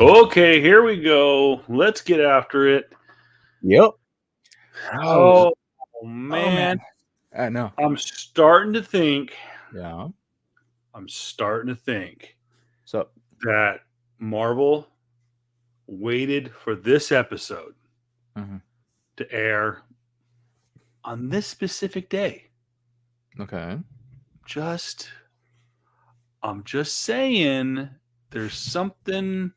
Okay, here we go. Let's get after it. Yep. Oh, Oh oh man. man, I know. I'm starting to think. Yeah. I'm starting to think So, that Marvel waited for this episode mhm. to air on this specific day. Okay. Just, I'm just saying, there's something.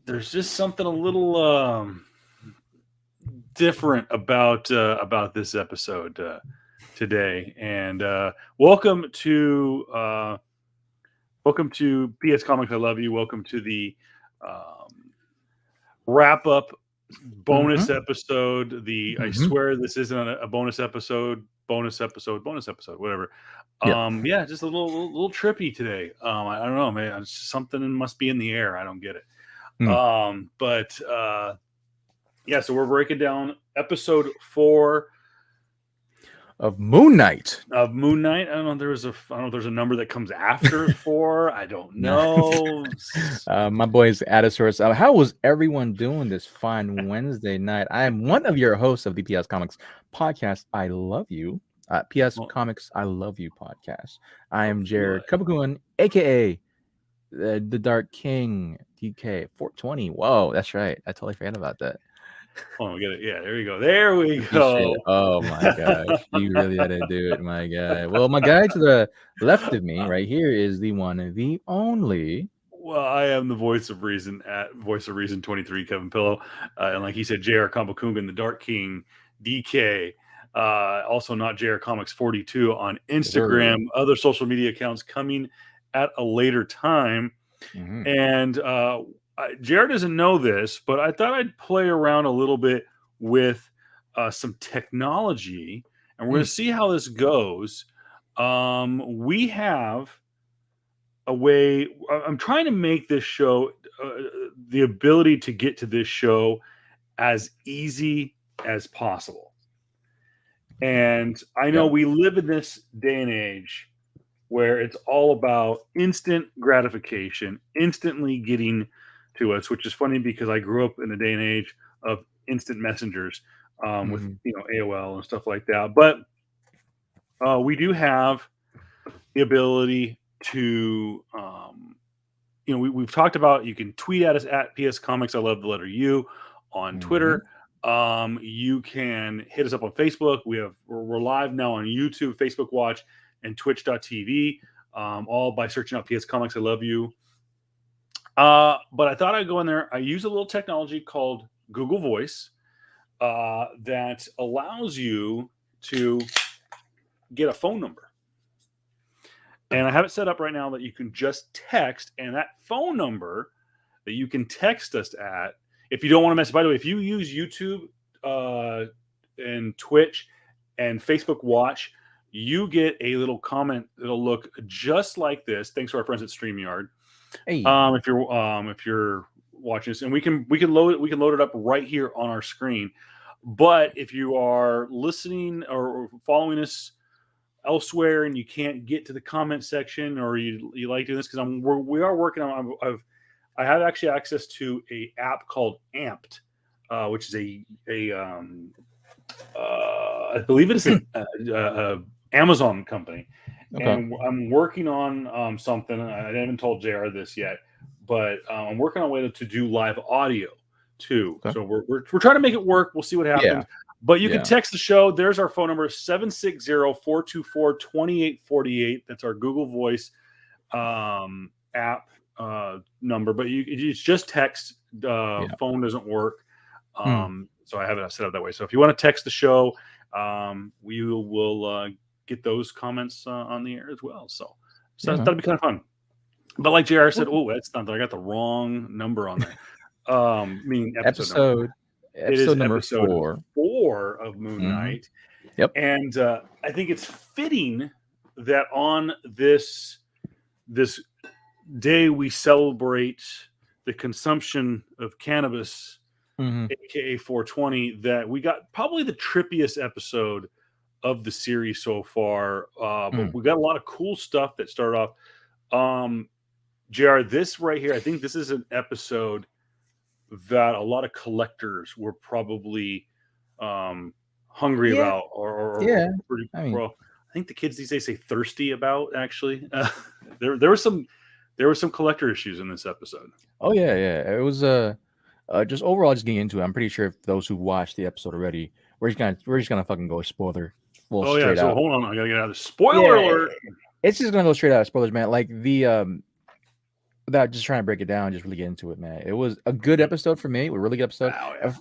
There's just something a little different about this episode today. And welcome to PS Comics. I love you. Welcome to the um, wrap up Mm-hmm. bonus episode. The I Mm-hmm. swear this isn't a bonus episode. Bonus episode. Whatever. Yeah. Yeah, just a little trippy today. I don't know, man. It's just something must be in the air. I don't get it. Mm. But yeah, so we're breaking down episode 4 Of Moon Knight. of Moon Knight. I don't know if there's a number that comes after 4. I don't Nah. know. My boys Adasaurus. How was everyone doing this fine Wednesday night? I am one of your hosts of the PS Comics podcast. I love you. PS Well, Comics I Love You podcast. I I am feel Jared like Kabakun, aka the Dark King DK 420. Whoa, that's right. I totally forgot about that. oh, we get it. Yeah, there you go. There we Appreciate it. go. Oh my gosh, you really had to do it, my guy. Well, my guy to the left of me, right here, is the one and the only. Well, I am the voice of reason at Voice of Reason 23, Kevin Pillow, and like he said, J.R. Kambakungan, the Dark King, DK. Also, not J.R. Comics 42 on Sir. Instagram. Other social media accounts coming at a later time. Mhm. And Jared doesn't know this, but I thought I'd play around a little bit with some technology, and we're going Mm. to see how this goes. We have a way. I'm trying to make this show, the ability to get to this show, as easy as possible. And I know Yep. we live in this day and age where it's all about instant gratification, instantly getting to us, which is funny because I grew up in the day and age of instant messengers with Mhm. AOL and stuff like that. But we do have the ability to we've talked about, you can tweet at us at PS Comics. I love the letter U on Mhm. Twitter. You can hit us up on Facebook. We're live now on YouTube, Facebook Watch, and Twitch.tv, all by searching out PS Comics. I love you. But I thought I'd go in there. I use a little technology called Google Voice that allows you to get a phone number. And I have it set up right now that you can just text, and that phone number that you can text us at, if you don't want to mess. By the way, if you use YouTube and Twitch and Facebook Watch, you get a little comment that'll look just like this. Thanks to our friends at StreamYard. Hey. If you're watching this, and we can load it up right here on our screen. But if you are listening or following us elsewhere and you can't get to the comment section, or you like doing this, because we are working on, I have actually access to a app called Amped, which is I believe it is a Amazon company, Okay. and I'm working on something. I haven't told JR this yet, but I'm working on a way to do live audio too. Okay. So we're trying to make it work. We'll see what Yeah. happens. But you can Yeah. text the show. There's our phone number, 760-424-2848. That's our Google Voice app number. But it's just text. Yeah. Phone doesn't work. Mm. So I have it set up that way. So if you want to text the show, we will get those comments on the air as well. So Yeah, man. that'd be kind of fun. But like JR said, Cool. oh, that's not. I got the wrong number on there. Meaning episode number. Episode It is episode number episode 4. 4 of Moon Mhm. Knight, Yep. and I think it's fitting that on this day we celebrate the consumption of cannabis, Mhm. aka 420, that we got probably the trippiest episode of the series so far. But Mm. we got a lot of cool stuff that started off. Um, JR, this right here, I think this is an episode that a lot of collectors were probably um, hungry Yeah, about, or yeah. pretty, I mean, well, I think the kids these days say thirsty about. Actually, there were some collector issues in this episode. oh yeah, yeah. It was just overall just getting into it. I'm pretty sure if those who watched the episode already, we're just gonna fucking go spoiler, well, Oh yeah, straight so out. hold on, I gotta get out of this. Spoiler Yeah, alert! it's just gonna go straight out of spoilers, man. Like the without just trying to break it down, just really get into it, man. It was a good Yep. episode for me. A really good episode. Oh yeah.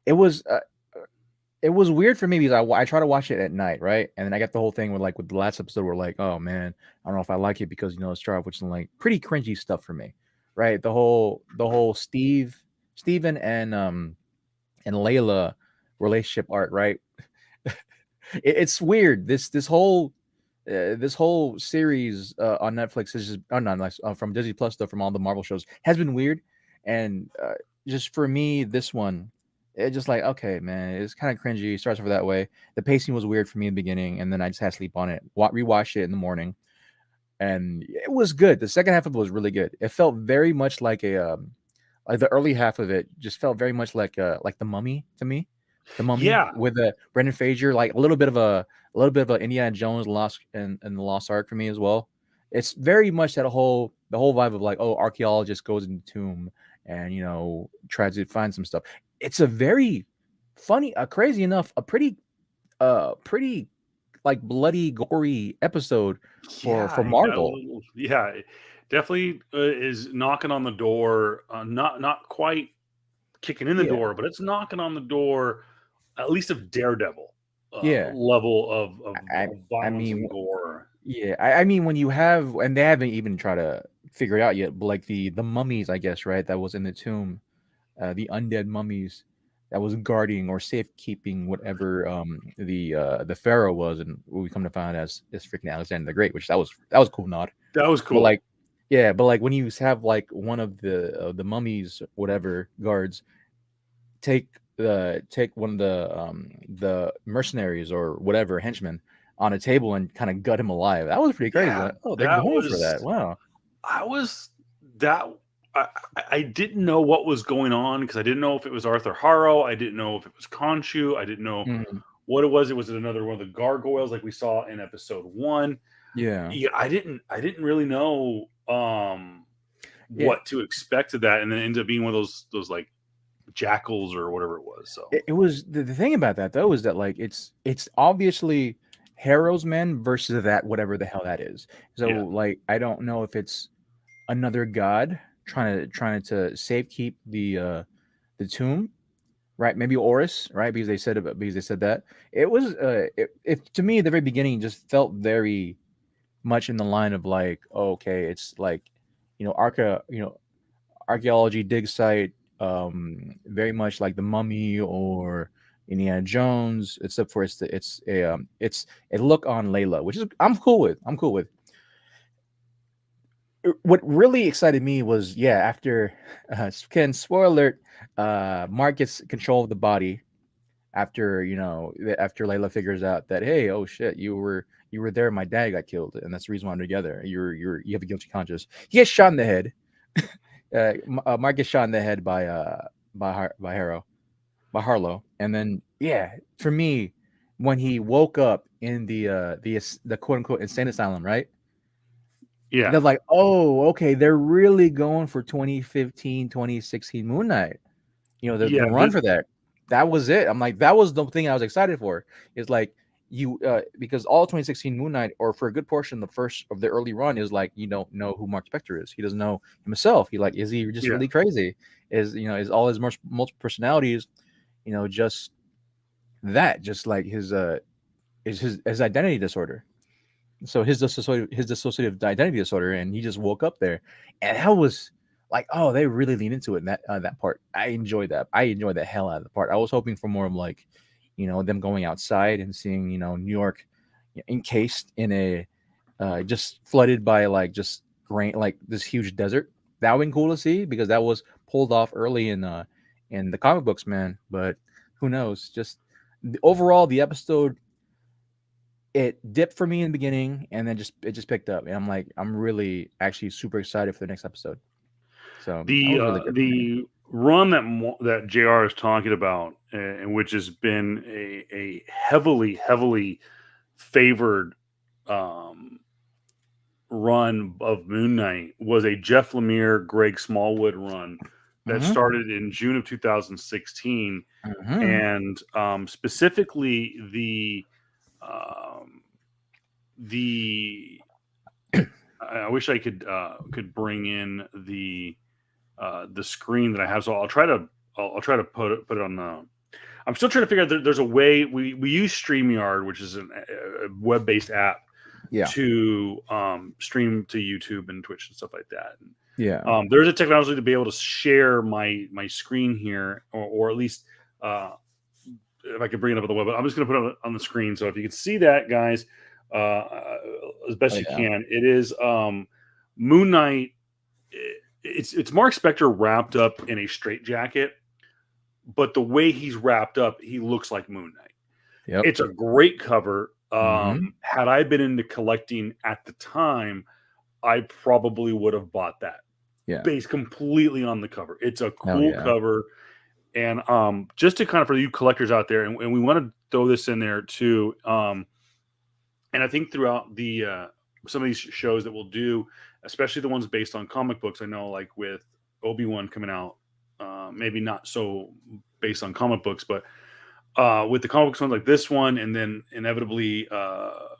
It was it was weird for me because I try to watch it at night, right? And then I got the whole thing with like with the last episode where like, oh man, I don't know if I like it because it's start off with some like pretty cringy stuff for me, right? The whole Steven and Layla relationship art, right? It's weird. This whole series on Netflix is just not Netflix, from Disney Plus though, from all the Marvel shows has been weird, and just for me, this one, it just like okay, man, it's kind of cringy. It starts off that way. The pacing was weird for me in the beginning, and then I just had to sleep on it. Rewatched it in the morning, and it was good. The second half of it was really good. It felt very much like the early half of it just felt very much like the Mummy to me. The Mummy Yeah, with Brendan Fraser, like a little bit of a Indiana Jones Lost and the Lost Ark for me as well. It's very much the whole vibe of like, oh, archaeologist goes in the tomb and tries to find some stuff. It's a very funny, crazy enough, a pretty like bloody, gory episode for yeah, you got a Marvel. little, yeah, it definitely is knocking on the door. Not quite kicking in the Yeah, door, but it's knocking on the door, at least of Daredevil yeah. level I of I violence mean, and gore. yeah, I mean when you have and they haven't even tried to figure it out yet, but like the mummies, I guess, right? That was in the tomb, the undead mummies that was guarding or safekeeping whatever the pharaoh was, and what we come to find as freaking Alexander the Great, which that was a cool nod. That was But cool. like, yeah, but like when you have like one of the mummies, whatever guards, take one of the mercenaries or whatever henchmen on a table and kind of gut him alive. That was pretty crazy. Yeah, Like, oh, they're that going for was that. Wow. I was that I didn't know what was going on because I didn't know if it was Arthur Harrow. I didn't know if it was Khonshu. I didn't know Mhm. what it was. It was another one of the gargoyles like we saw in episode one. Yeah. Yeah, I didn't really know Yeah. what to expect of that, and then it ended up being one of those like jackals or whatever it was. So It was the thing about that though is that like it's obviously Harrow's men versus that whatever the hell that is. So yeah, like I don't know if it's another god trying to safekeep the tomb, right? Maybe Horus, right? Because they said that it was it to me at the very beginning just felt very much in the line of like, oh, okay, it's like archaeology dig site, very much like the Mummy or Indiana Jones, except for it's a look on Layla, which is I'm cool with. I'm cool with. What really excited me was after Ken spoiler alert, Mark gets control of the body after after Layla figures out that hey, oh shit, you were there, my dad got killed, and that's the reason why I'm together. You have a guilty conscience. He gets shot in the head. Mark gets shot in the head by Harrow, by Harlow, and then for me, when he woke up in the quote unquote insane asylum, right? yeah, They're like, oh, okay, they're really going for 2015, 2016 Moon Knight. The yeah. run for that. That was it. I'm like, that was the thing I was excited for. Is like because all 2016 Moon Knight, or for a good portion the first of the early run, is like you don't know who Mark Spector is. He doesn't know himself. He like, is he just Yeah, really crazy? Is all his multiple personalities, just that, just like his identity disorder. So his dissociative identity disorder, and he just woke up there, and that was like, oh, they really lean into it in that part. I enjoyed that. I enjoyed the hell out of the part. I was hoping for more of like, them going outside and seeing New York encased in a just flooded by like just grain, like this huge desert. That would be cool to see because that was pulled off early in the comic books, man. But who knows? Just overall, the episode it dipped for me in the beginning, and then it just picked up, and I'm like, I'm really actually super excited for the next episode. So that was really good for me. The run that Jr. is talking about, and which has been a heavily favored um, run of Moon Knight, was a Jeff Lemire, Greg Smallwood run that Hmm. started in June of 2016, Hmm. and specifically um, the I wish I could bring in the screen that I have. So I'll try to put it on the. I'm still trying to figure out. There's a way we use Streamyard, which is a web based app Yeah. to stream to YouTube and Twitch and stuff like that. Yeah. There's a technology to be able to share my screen here, or at least if I can bring it up on the web. But I'm just going to put it on the screen. So if you can see that, guys, as Oh best you yeah. can, it is Moon Knight. It's Mark Spector wrapped up in a straitjacket, but the way he's wrapped up, he looks like Moon Knight. Yep. It's a great cover. Hmm. Had I been into collecting at the time, I probably would have bought that Yeah. based completely on the cover. It's a Hell cool yeah. cover. And just to kind of, for you collectors out there, and we want to throw this in there too. And I think throughout the some of these shows that we'll do, especially the ones based on comic books, I know like with Obi-Wan coming out, maybe not so based on comic books, but with the comic books ones like this one, and then inevitably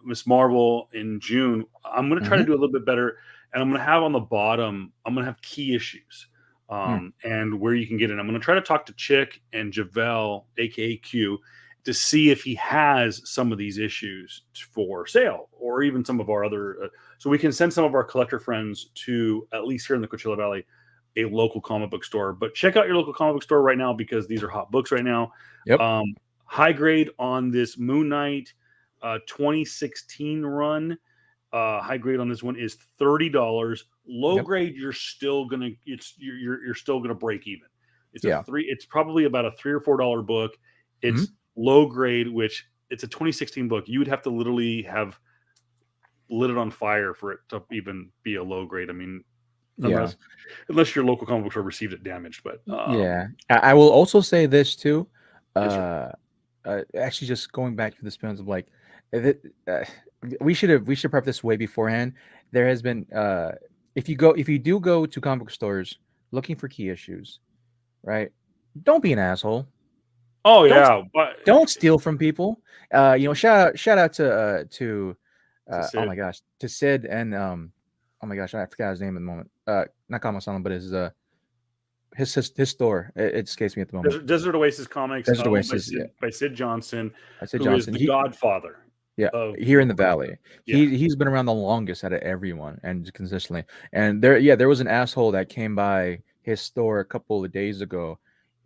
Miss Marvel in June, I'm going to try to Hmm. do a little bit better, and I'm going to have on the bottom, I'm going to have key issues, Mm. and where you can get it. I'm going to try to talk to Chick and Javel, aka Q, to see if he has some of these issues for sale, or even some of our other, so we can send some of our collector friends to, at least here in the Coachella Valley, a local comic book store. But check out your local comic book store right now, because these are hot books right now. Yep. Um, High grade on this Moon Knight 2016 run. High grade on this one is $30. Low Yep. grade, you're still gonna break even. Yeah. It's probably about a $3 or $4 book. Hmm. It's low grade, which it's a 2016 book. You would have to literally have lit it on fire for it to even be a low grade. I mean, Yeah. unless your local comic book store received it damaged. But Yeah. I will also say this too. yes, sir. Uh, Actually, just going back to the spins of like, if it, we should prep this way beforehand. There has been if you do go to comic book stores looking for key issues, right? Don't be an asshole. Oh Don't yeah, but don't steal from people. Shout out to to oh Sid. my gosh, to Sid and oh my gosh, I forgot his name at the moment. Not Kama-sama, but his store. It escapes me at the moment. Desert Oasis Comics, Desert owned by Oasis, yeah. Sid Johnson, I said who is Johnson. the godfather Yeah, of here in the comic valley. book. Yeah, He's been around the longest out of everyone and consistently. And there was an asshole that came by his store a couple of days ago.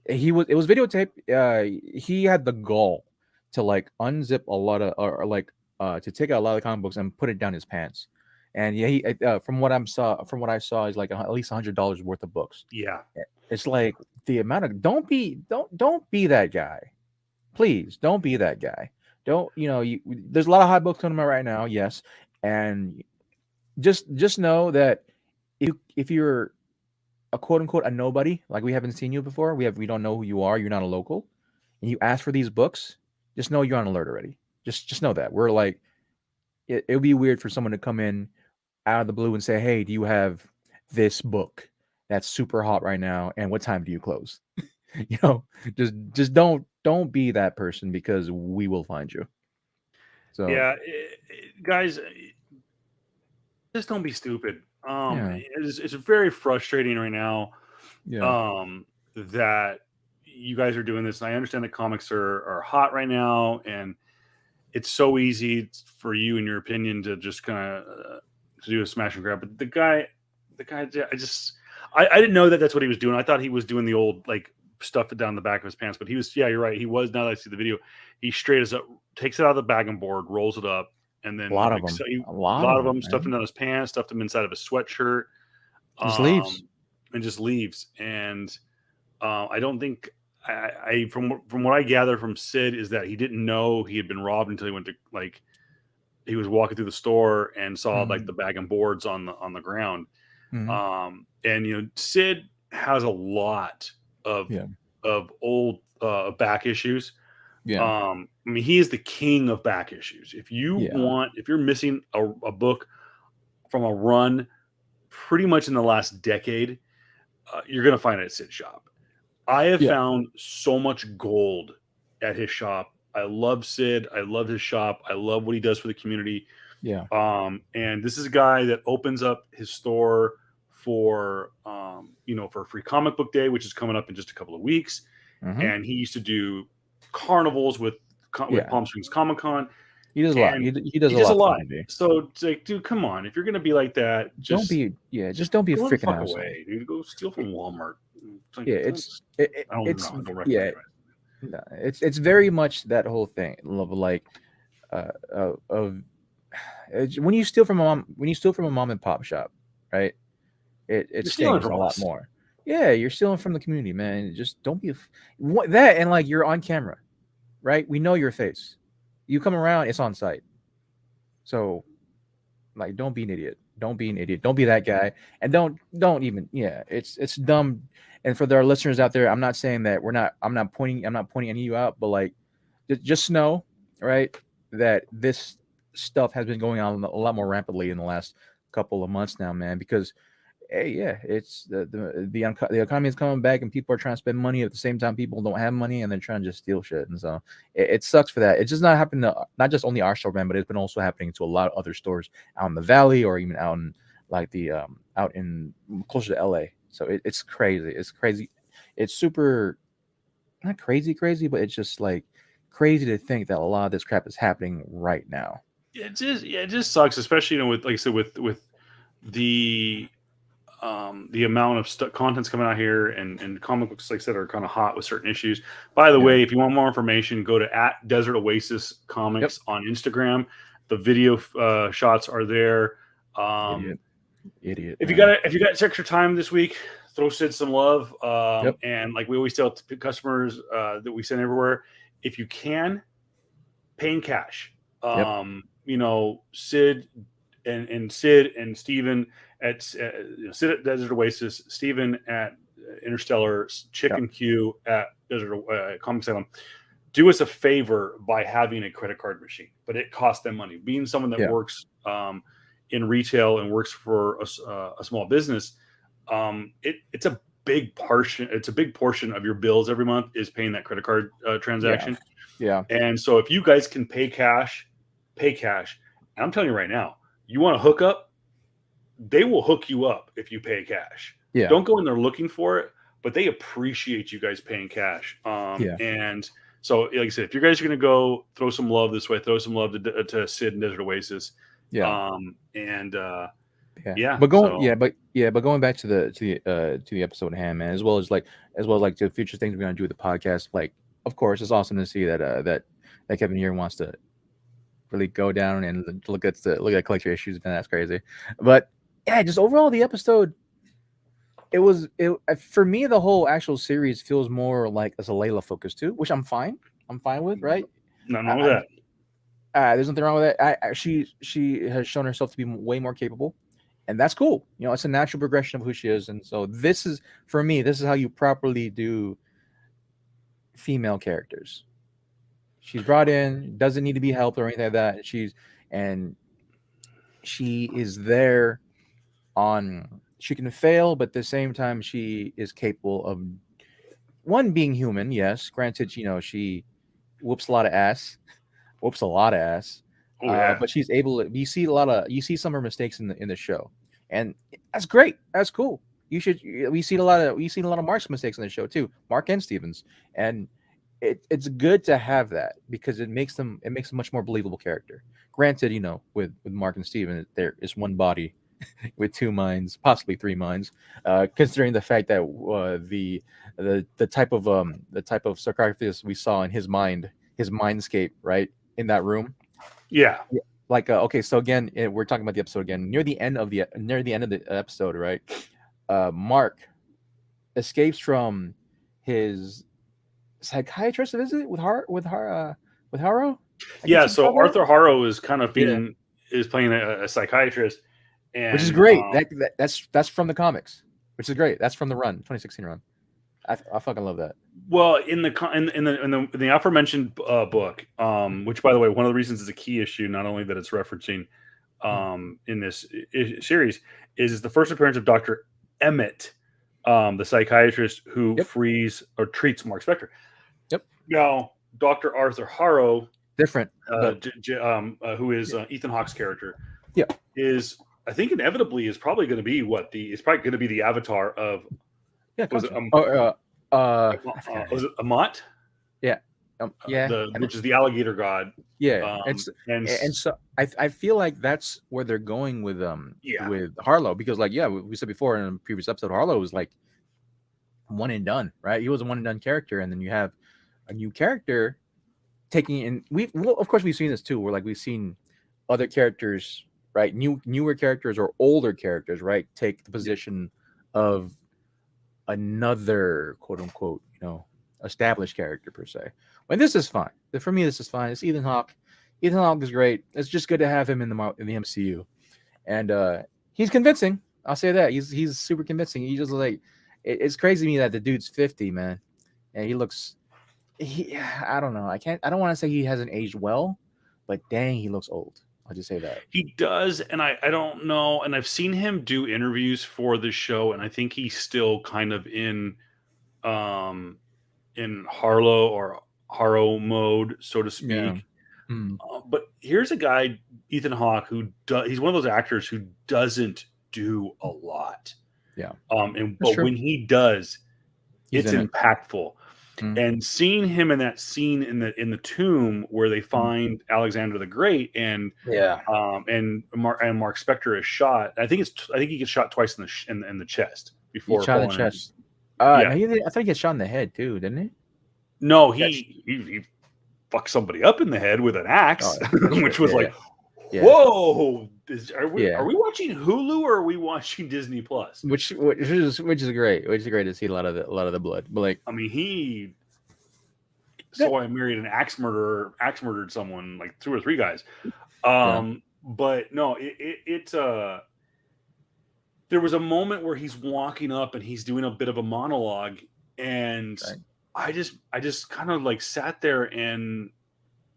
It was videotaped. He had the gall to like unzip a lot of or like to take out a lot of the comic books and put it down his pants. And yeah, from what I saw, is like at least $100 worth of books. yeah, It's like the amount of don't be that guy. Please don't be that guy. Don't there's a lot of hot books coming out right now, yes, and just know that if you're a quote unquote a nobody, like we haven't seen you before, we don't know who you are, you're not a local, and you ask for these books, just know you're on alert already. Just know that we're like it would be weird for someone to come in out of the blue and say, hey, do you have this book that's super hot right now, and what time do you close? you know just don't be that person, because we will find you. So yeah. Guys, just don't be stupid. yeah. It's very frustrating right now, Yeah. that you guys are doing this. And I understand that comics are hot right now, and it's so easy for you, in your opinion, to just kind of to do a smash and grab. But the guy, I didn't know that that's what he was doing. I thought he was doing the old like stuff it down the back of his pants. But he was, yeah, you're right. He was. Now that I see the video, he straight as up takes it out of the bag and board, rolls it up, and A then lot of like them. a A lot lot of of them, them stuffed man. him down his pants, stuffed him inside of his sweatshirt, Just leaves. um, and just leaves. And I don't think from what I gather from Sid is that he didn't know he had been robbed until he went to like he was walking through the store and saw like Mhm. the bag and boards on the ground. Mhm. And Sid has a lot of Yeah. old back issues. Yeah. I mean, he is the king of back issues. Yeah. If you're missing a book from a run pretty much in the last decade, you're going to find it at Sid's shop. I have Yeah. found so much gold at his shop. I love Sid. I love his shop. I love what he does for the community. Yeah. And this is a guy that opens up his store for, for Free Comic Book Day, which is coming up in just a couple of weeks. Mhm. And he used to do carnivals with Yeah. Palm Springs Comic Con, He does a lot. and He does he a does a lot for the lot. community. So it's like, dude, come on. If you're gonna be like that, just Just don't be a go the freaking fuck asshole. away, dude. Go steal from Walmart. It's like, Yeah, I don't know. I don't recommend yeah, it. no, it's very much that whole thing of like of when you steal from a mom and pop shop, right? It You're stealing stings from a lot us. more. Yeah, you're stealing from the community, man. Just don't be what that and like you're on camera, right? We know your face. You come around, it's on site. So like, don't be an idiot. Don't be an idiot. Don't be that guy. And don't even. Yeah, it's dumb. And for our listeners out there, I'm not saying that I'm not pointing any of you out, but like, just know, right, that this stuff has been going on a lot more rapidly in the last couple of months now, man. Because hey, yeah, it's the economy is coming back, and people are trying to spend money at the same time. People don't have money, and they're trying to just steal shit, and so it sucks for that. It's just not happening to not just only our store, man, but it's been also happening to a lot of other stores out in the valley, or even out in like the out in closer to LA. So it's crazy. It's crazy. It's super not crazy, but it's just like crazy to think that a lot of this crap is happening right now. It just sucks, especially with like I said with the the amount of content's coming out here, and comic books, like I said, are kind of hot with certain issues. By the Yeah. way, if you want more information, go to at Desert Oasis Comics on Instagram. The video shots are there. Idiot. If Man. you got extra time this week, throw Sid some love. Yep. And like we always tell customers that we send everywhere, if you can, pay in cash. Yep. Sid and Steven at Sid at Desert Oasis, Steven at Interstellar, Chicken Q at Desert Comic Salem. Do us a favor by having a credit card machine, but it costs them money. Being someone that works in retail and works for a small business, it's a big portion. It's a big portion of your bills every month is paying that credit card transaction. Yeah. And so if you guys can pay cash. And I'm telling you right now, you want to hook up, they will hook you up if you pay cash. Yeah. Don't go in there looking for it, but they appreciate you guys paying cash. And so, like I said, if you guys are going to go throw some love this way, throw some love to Sid and Desert Oasis. Yeah. But going back to the episode at hand, man, as well as like the future things we're gonna do with the podcast. Like, of course, it's awesome to see that Kevin here wants to really go down and look at collector issues, man. That's crazy. But yeah, just overall the episode, for me, the whole actual series feels more like as a Layla focus too, which I'm fine with, right? Nothing wrong with that. There's nothing wrong with that. She has shown herself to be way more capable, and that's cool. It's a natural progression of who she is, and so this is how you properly do female characters. She's brought in, doesn't need to be helped or anything like that. She is there she can fail, but at the same time, she is capable of being human. Yes, granted, she whoops a lot of ass. Oh, yeah. But she's able to. You see some of her mistakes in the show, and that's great. That's cool. We see a lot of Mark's mistakes in the show too, Mark and Stevens, and it's good to have that because it makes them a much more believable character. Granted, with Mark and Steven, there is one body with two minds, possibly three minds, considering the fact that the type of sarcophagus we saw in his mindscape, right, in that room. Yeah. Like okay, so again, we're talking about the episode again. Near the end of the episode, right? Mark escapes from his psychiatrist visit with Harrow. Yeah, so Arthur Harrow is kind of being is playing a psychiatrist, and which is great. That's from the comics, which is great. That's from the run, 2016 run. I fucking love that. Well, in the aforementioned book, which by the way, one of the reasons is a key issue, not only that it's referencing in this series, is the first appearance of Dr. Emmett, the psychiatrist who frees or treats Mark Spector. Yep. Now, Dr. Arthur Harrow, different, who is Ethan Hawke's character, is I think inevitably is probably going to be the avatar of. Yeah, was it Amat? Yeah, which is the alligator god. Yeah, and so I feel like that's where they're going with Harlow, because we said before in a previous episode, Harlow was like one and done, right? He was a one and done character, and then you have a new character taking in. Of course we've seen this too, where we've seen other characters, right? Newer characters or older characters, right? Take the position of another quote unquote, established character per se. When this is fine. For me, this is fine. It's Ethan Hawke. Ethan Hawke is great. It's just good to have him in the MCU, and he's convincing. I'll say that he's super convincing. He just it's crazy to me that the dude's 50, man, and he looks. I don't know. I don't want to say he hasn't aged well, but dang, he looks old. I'll just say that. He does, and I don't know. And I've seen him do interviews for this show, and I think he's still kind of in Harlow or Harrow mode, so to speak. Yeah. But here's a guy, Ethan Hawke, he's one of those actors who doesn't do a lot. Yeah. But when he does, it's impactful. And seeing him in that scene in the tomb where they find Alexander the Great and Mark Spector is shot. I think he gets shot twice in the chest before shot in the chest. I thought he gets shot in the head too, didn't he? No, he fucked somebody up in the head with an axe, which was whoa! Are we watching Hulu or are we watching Disney Plus? Which is great. Which is great to see a lot of the blood. But I married an axe murdered someone, like 2 or 3 guys. But no, there was a moment where he's walking up and he's doing a bit of a monologue, and I just kind of sat there and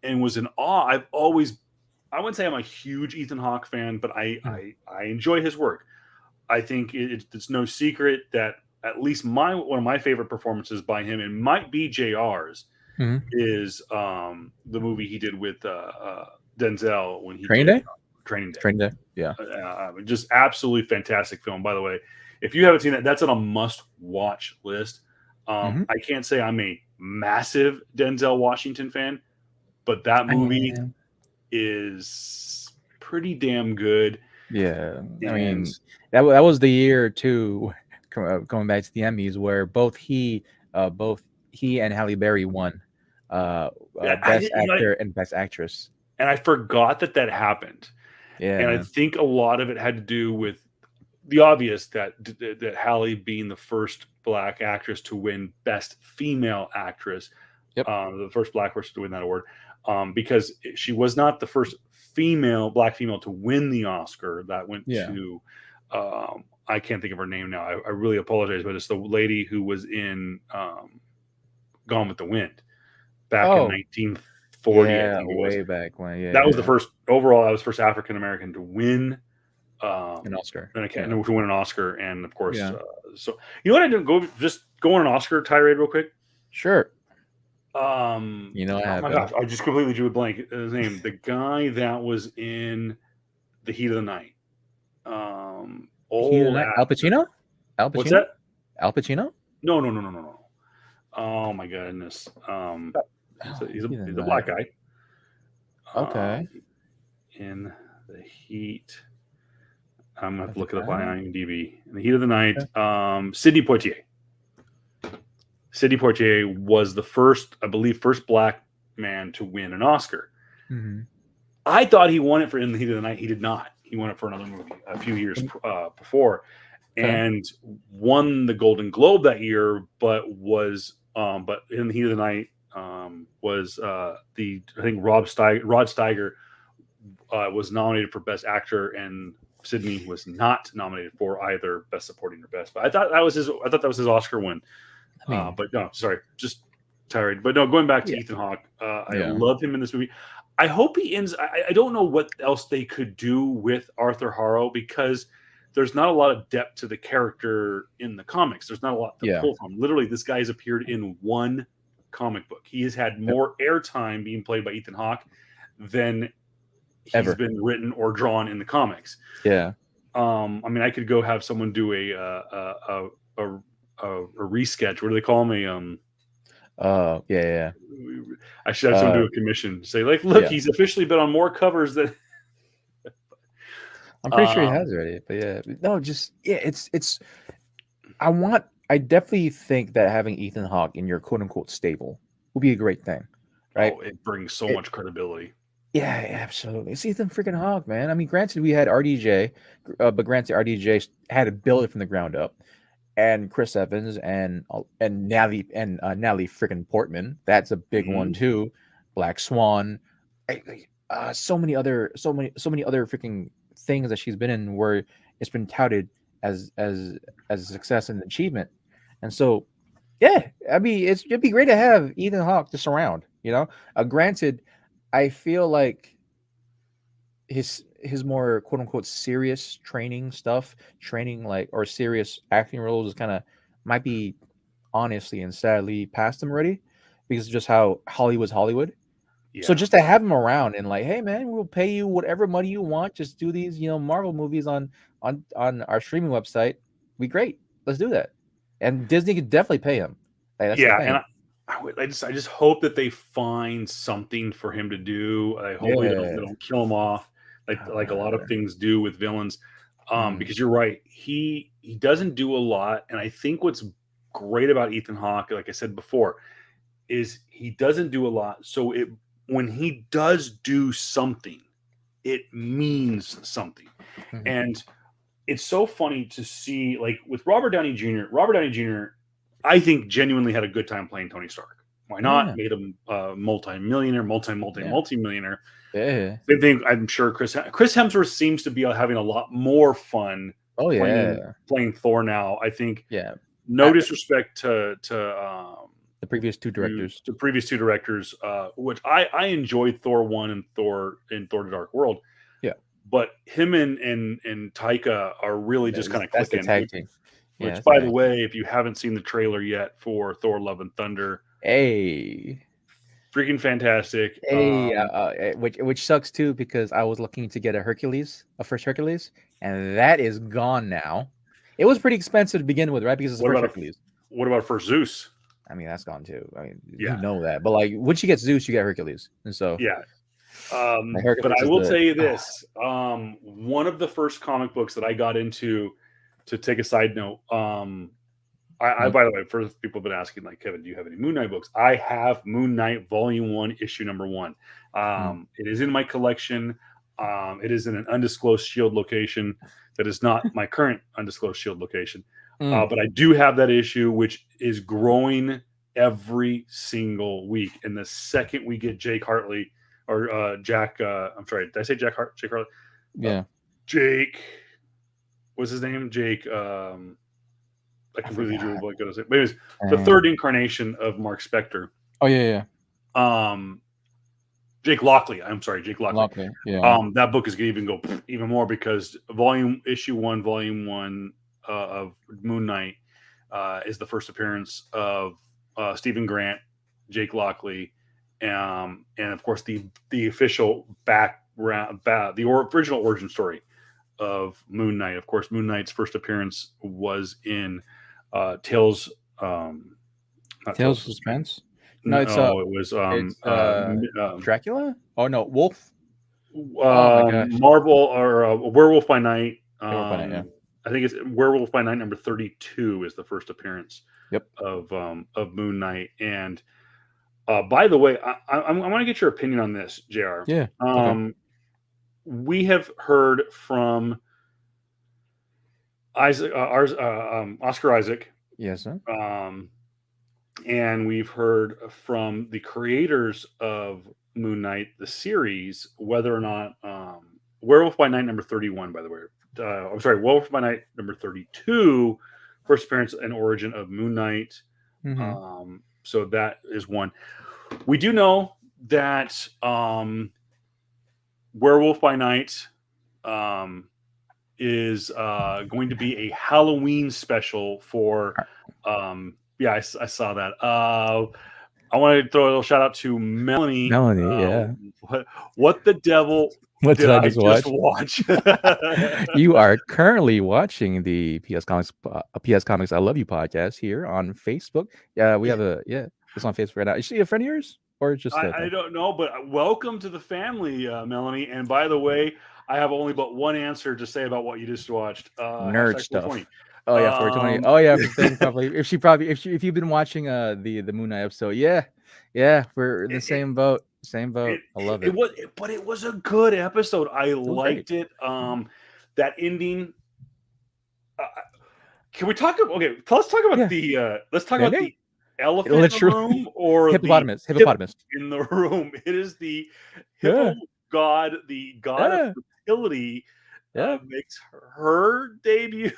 was in awe. I wouldn't say I'm a huge Ethan Hawke fan, but I enjoy his work. I think it's no secret that at least one of my favorite performances by him, and might be JR's, is the movie he did with Denzel when he Training Day. Yeah. Just absolutely fantastic film. By the way, if you haven't seen that, that's on a must-watch list. I can't say I'm a massive Denzel Washington fan, but that movie is pretty damn good. Yeah, I mean that was the year too. Going back to the Emmys, where both he and Halle Berry won Best Actor and Best Actress. And I forgot that happened. Yeah, and I think a lot of it had to do with the obvious that Halle being the first Black actress to win Best Female Actress, the first Black person to win that award. Because she was not the first Black female to win the Oscar. That went to I can't think of her name now. I really apologize, but it's the lady who was in Gone with the Wind back in 1940. Yeah, way back when. Yeah, that was the first overall. I was first African American to win an Oscar, to win an Oscar, and of course, so you know what I did? Go on an Oscar tirade real quick. Sure. Oh my gosh, I just completely drew a blank. His name, the guy that was in The Heat of the Night. Al Pacino? What's that? Al Pacino? No. Oh my goodness. He's a Black guy. Okay. In The Heat. I'm gonna have to look it up on IMDb. In The Heat of the Night, Sidney Poitier. Sidney Poitier was the first Black man to win an Oscar. I thought he won it for In the Heat of the Night. He did not. He won it for another movie a few years before, and won the Golden Globe that year. But In the Heat of the Night was I think Rod Steiger was nominated for Best Actor, and Sydney was not nominated for either Best Supporting or Best. But I thought that was his Oscar win. I mean, But no, sorry, just tired. But no, going back to yeah, Ethan Hawke, I yeah, love him in this movie. I hope he ends. I don't know what else they could do with Arthur Harrow, because there's not a lot of depth to the character in the comics. There's not a lot to yeah. pull from. Literally, this guy has appeared in one comic book. He has had Yep. more airtime being played by Ethan Hawke than he's Ever. been written or drawn in the comics. Yeah. I mean, I could go have someone do a resketch. What do they call them? Yeah. I should have someone do a commission. Say, like, look, yeah. he's officially been on more covers than. I'm pretty sure he has already, but yeah, no, just yeah, it's. I definitely think that having Ethan Hawke in your quote unquote stable would be a great thing, right? Oh, it brings so It- much credibility. Yeah, absolutely. It's Ethan freaking Hawke, man. I mean, granted, we had RDJ, but granted, RDJ had to build it from the ground up, and Chris Evans and Natalie freaking Portman. That's a big one Mhm. too. Black Swan, so many other freaking things that she's been in where it's been touted as a success and achievement. And so, yeah, I mean, it'd be great to have Ethan Hawke just around. Granted, I feel like his more quote unquote serious training like or serious acting roles is kind of might be honestly and sadly past him already because of just how Hollywood's Hollywood. So Yeah. just to have him around and like, hey man, we'll pay you whatever money you want. Just do these, Marvel movies on our streaming website. Be great. Let's do that. And Disney could definitely pay him. Like, that's the Yeah, thing. and I just hope that they find something for him to do. I hope they don't kill him off like a lot of things do with villains. Because you're right, he doesn't do a lot, and I think what's great about Ethan Hawke, like I said before, is he doesn't do a lot. So when he does do something, it means something. Mhm. And it's so funny to see, like with Robert Downey Jr. Robert Downey Jr. I think genuinely had a good time playing Tony Stark. Why not? Yeah. Made him multi-millionaire, multi-millionaire. Yeah. Same thing. I'm sure Chris Hemsworth seems to be having a lot more fun Oh yeah. playing Thor now. I think. Yeah. No disrespect to the previous two directors. The previous two directors, which I enjoyed Thor 1 and Thor the Dark World. Yeah. But him and Taika are really just kind of That's the clicking. tag team. Which, by the way, if you haven't seen the trailer yet for Thor: Love and Thunder, hey, freaking fantastic! Hey, which sucks too because I was looking to get a first Hercules, and that is gone now. It was pretty expensive to begin with, right? Because it's first Hercules. What about first Zeus? I mean, that's gone too. I mean, yeah. You know that, but like once you get Zeus, you get Hercules, and so yeah. But I will tell you this: one of the first comic books that I got into. To take a side note, I by the way, for people have been asking, like, Kevin, do you have any Moon Knight books? I have Moon Knight Volume 1, Issue number 1. It is in my collection. It is in an undisclosed Shield location that is not my current undisclosed Shield location. But I do have that issue, which is growing every single week. And the second we get Jake Hartley or Jack, I'm sorry, did I say Jake Hartley? Yeah. Jake. What's his name? Jake. I completely drew a blank. But it was the third incarnation of Mark Spector. Oh yeah. Jake Lockley. I'm sorry, Jake Lockley. Yeah. That book is going to even go even more because issue 1, volume 1 of Moon Knight is the first appearance of Stephen Grant, Jake Lockley, and of course the official background, the original origin story of Moon Knight. Of course, Moon Knight's first appearance was in Tales. Tales of Suspense. No, it was Dracula. Oh no, Wolf. Marvel or Werewolf by Night. Werewolf by Night, yeah. I think it's Werewolf by Night number 32 is the first appearance. Yep. Of Moon Knight. And by the way, I want to get your opinion on this, JR. Yeah. Okay. We have heard from Oscar Isaac. Yes, sir. And we've heard from the creators of Moon Knight the series, whether or not Werewolf by Night number 31, by the way. I'm sorry, Werewolf by Night number 32, first appearance and origin of Moon Knight. Mm-hmm. So that is one. We do know that Werewolf by Night is going to be a Halloween special for. Yeah, I saw that. I want to throw a little shout out to Melanie. Melanie, yeah. What the devil What did I just watch? watch? You are currently watching the PS Comics I Love You podcast here on Facebook. Yeah, we have it's on Facebook right now. Is she a friend of yours or just? I don't know, but welcome to the family, Melanie. And by the way, I have only but one answer to say about what you just watched. Nerd stuff. 420. Oh yeah, 420. Oh yeah, for thing probably. If you've been watching the Moon Knight episode, yeah, we're in the same boat. Same boat. I love it. It was a good episode. I liked it. That ending. Can we talk about? Okay, let's talk about the. Let's talk about the elephant in the room or hippopotamus in the room. It is the hippo god, the god of fertility. Makes her debut.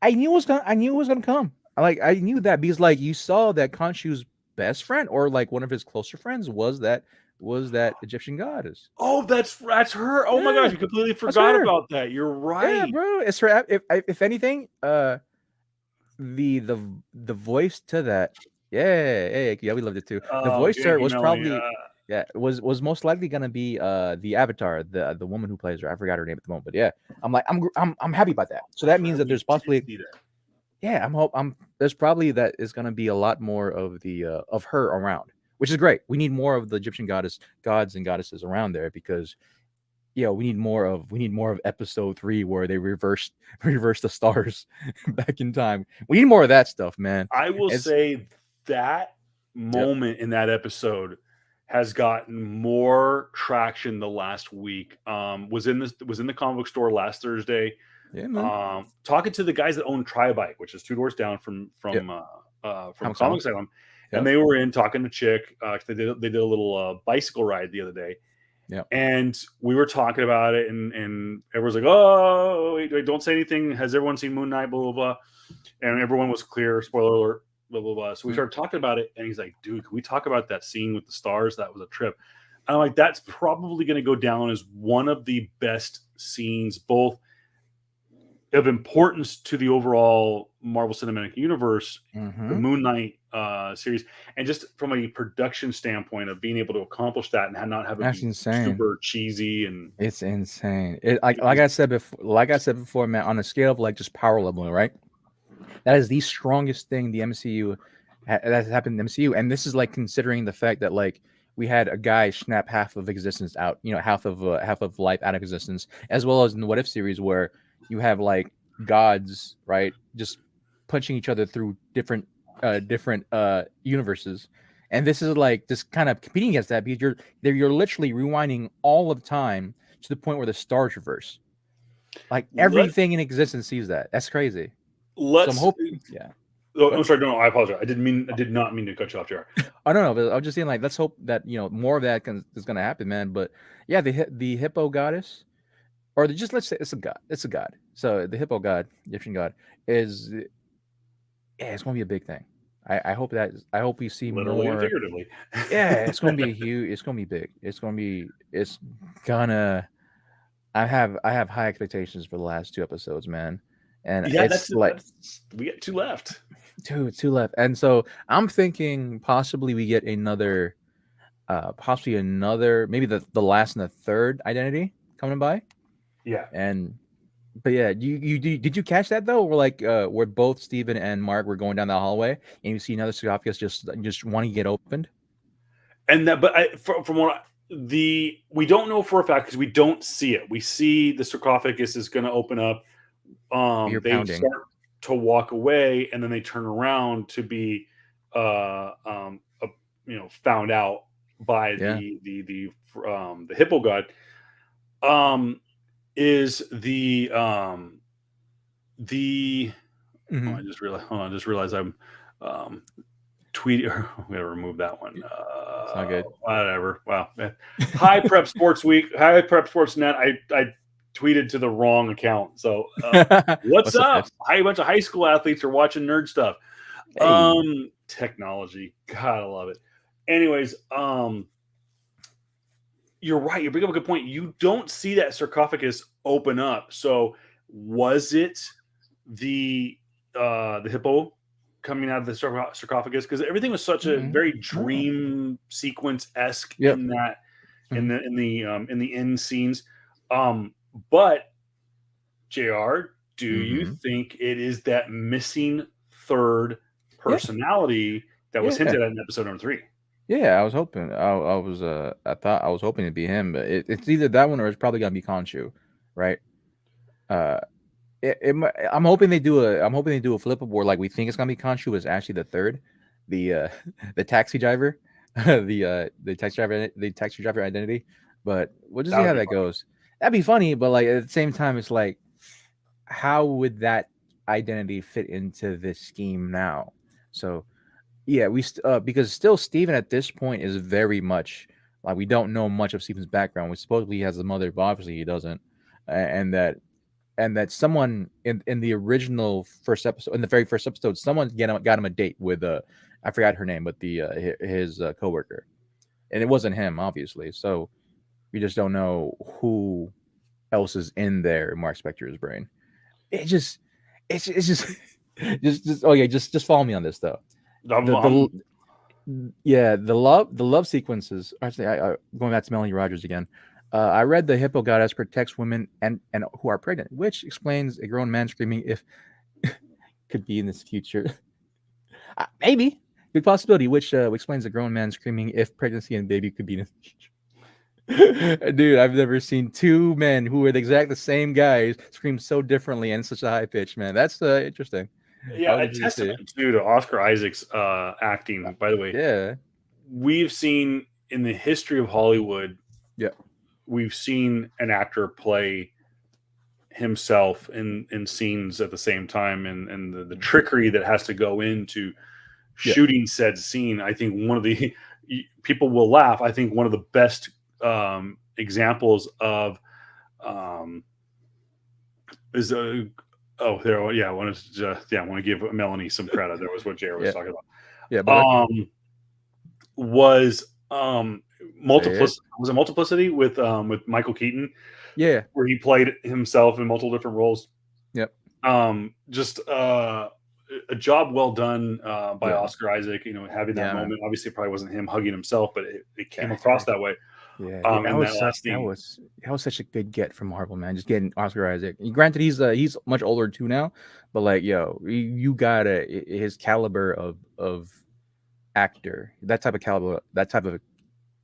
I knew it was gonna come. Like I knew that because like you saw that Khonshu's best friend or like one of his closer friends was that Egyptian goddess. Oh, that's her. Oh my gosh, you completely forgot about that. You're right. Yeah, bro. It's her. If anything, the voice to that. Yeah, we loved it too. The voice to her was probably was most likely gonna be the Avatar, the woman who plays her. I forgot her name at the moment, but yeah, I'm happy about that. So that means that there's possibly there's probably that is gonna be a lot more of the of her around, which is great. We need more of the Egyptian gods and goddesses around there because we need more of episode 3 where they reverse the stars back in time. We need more of that stuff, man. I will say that moment in that episode has gotten more traction the last week. Was in the comic book store last Thursday. Yeah, man. Talking to the guys that own Tri-Bike, which is 2 doors down from Comic Asylum, and they were in talking to Chick. They did a little bicycle ride the other day. Yeah, and we were talking about it, and everyone's like, "Oh, wait, don't say anything. Has everyone seen Moon Knight?" Blah blah blah. And everyone was clear. Spoiler alert. Blah blah blah. So we started talking about it, and he's like, "Dude, can we talk about that scene with the stars? That was a trip." And I'm like, "That's probably going to go down as one of the best scenes, both of importance to the overall Marvel Cinematic Universe, the Moon Knight series, and just from a production standpoint of being able to accomplish that and not have it be super cheesy and it's insane. Like I said before, man, on a scale of like just power level, right? That is the strongest thing the MCU that has happened in the MCU, and this is like considering the fact that like we had a guy snap half of existence out, half of life out of existence, as well as in the What If series where you have like gods, right, just punching each other through different universes, and this is like just kind of competing against that because you're literally rewinding all of time to the point where the stars reverse. Like everything in existence sees that. That's crazy. I'm hoping. Yeah. Oh, I'm sorry. No, I apologize. I did not mean to cut you off, JR. I don't know, but I was just saying, like, let's hope that more of that is going to happen, man. But yeah, the hippo goddess, or let's say it's a god. It's a god. So the hippo god, Egyptian god, it's going to be a big thing. I hope we see literally more. And figuratively. Yeah, it's going to be huge. It's going to be big. I have high expectations for the last 2 episodos, man. And it's we get 2 left. 2 left. And so I'm thinking possibly we get another, maybe the last and the third identity coming by. Yeah. But yeah, did you catch that though? Where both Steven and Mark were going down that hallway and you see another sarcophagus just wanting to get opened? And that, but from what we don't know for a fact because we don't see it. We see the sarcophagus is going to open up. They start to walk away, and then they turn around to be, found out by the hippo god. Is the I just realized I'm tweeted. We gotta remove that one. It's not good. Whatever. Wow. High Prep Sports Week. High Prep Sports Net. I tweeted to the wrong account. So what's up? Nips? A bunch of high school athletes are watching nerd stuff. Hey. Technology. God, I love it. Anyways, you're right. You bring up a good point. You don't see that sarcophagus open up. So was it the hippo coming out of the sarcophagus? Because everything was such a very dream sequence-esque in that in the end scenes. But JR, do you think it is that missing third personality that was hinted at in episode number 3? Yeah, I was hoping. I thought I was hoping it'd be him, but it's either that one or it's probably gonna be Khonshu, right? I'm hoping they do a flip up where like we think it's gonna be Khonshu is actually the third, the taxi driver, the taxi driver identity. But we'll just see how that goes. That'd be funny, but like at the same time, it's like, how would that identity fit into this scheme now? So. Yeah, because still Steven at this point is very much like we don't know much of Steven's background. We supposedly he has a mother, but obviously he doesn't, and that someone in the original first episode, in the very first episode, someone got him a date with I forgot her name, but his coworker, and it wasn't him, obviously. So we just don't know who else is in there in Mark Spector's brain. It's just just follow me on this though. The love sequences. Actually, going back to Melanie Rogers again. I read the hippo goddess protects women and who are pregnant, which explains a grown man screaming if could be in this future. Maybe big possibility, which explains a grown man screaming if pregnancy and baby could be in the future. Dude, I've never seen two men who are the exact same guys scream so differently and such a high pitch. Man, that's interesting. Yeah, a testament to Oscar Isaac's acting, by the way. Yeah. We've seen in the history of Hollywood, we've seen an actor play himself in scenes at the same time, and the trickery that has to go into shooting said scene. I think one of the people will laugh. I think one of the best examples of is a I want to give Melanie some credit. That was what Jared was talking about. Yeah, but was multiplicity? Was it Multiplicity with Michael Keaton? Yeah, where he played himself in multiple different roles. Yep. Just a job well done by Oscar Isaac. Having that moment. Obviously, it probably wasn't him hugging himself, but it came across that way. Yeah, that was such a good get from Marvel, man. Just getting Oscar Isaac. Granted, he's much older too now, but like, you got his caliber of actor, that type of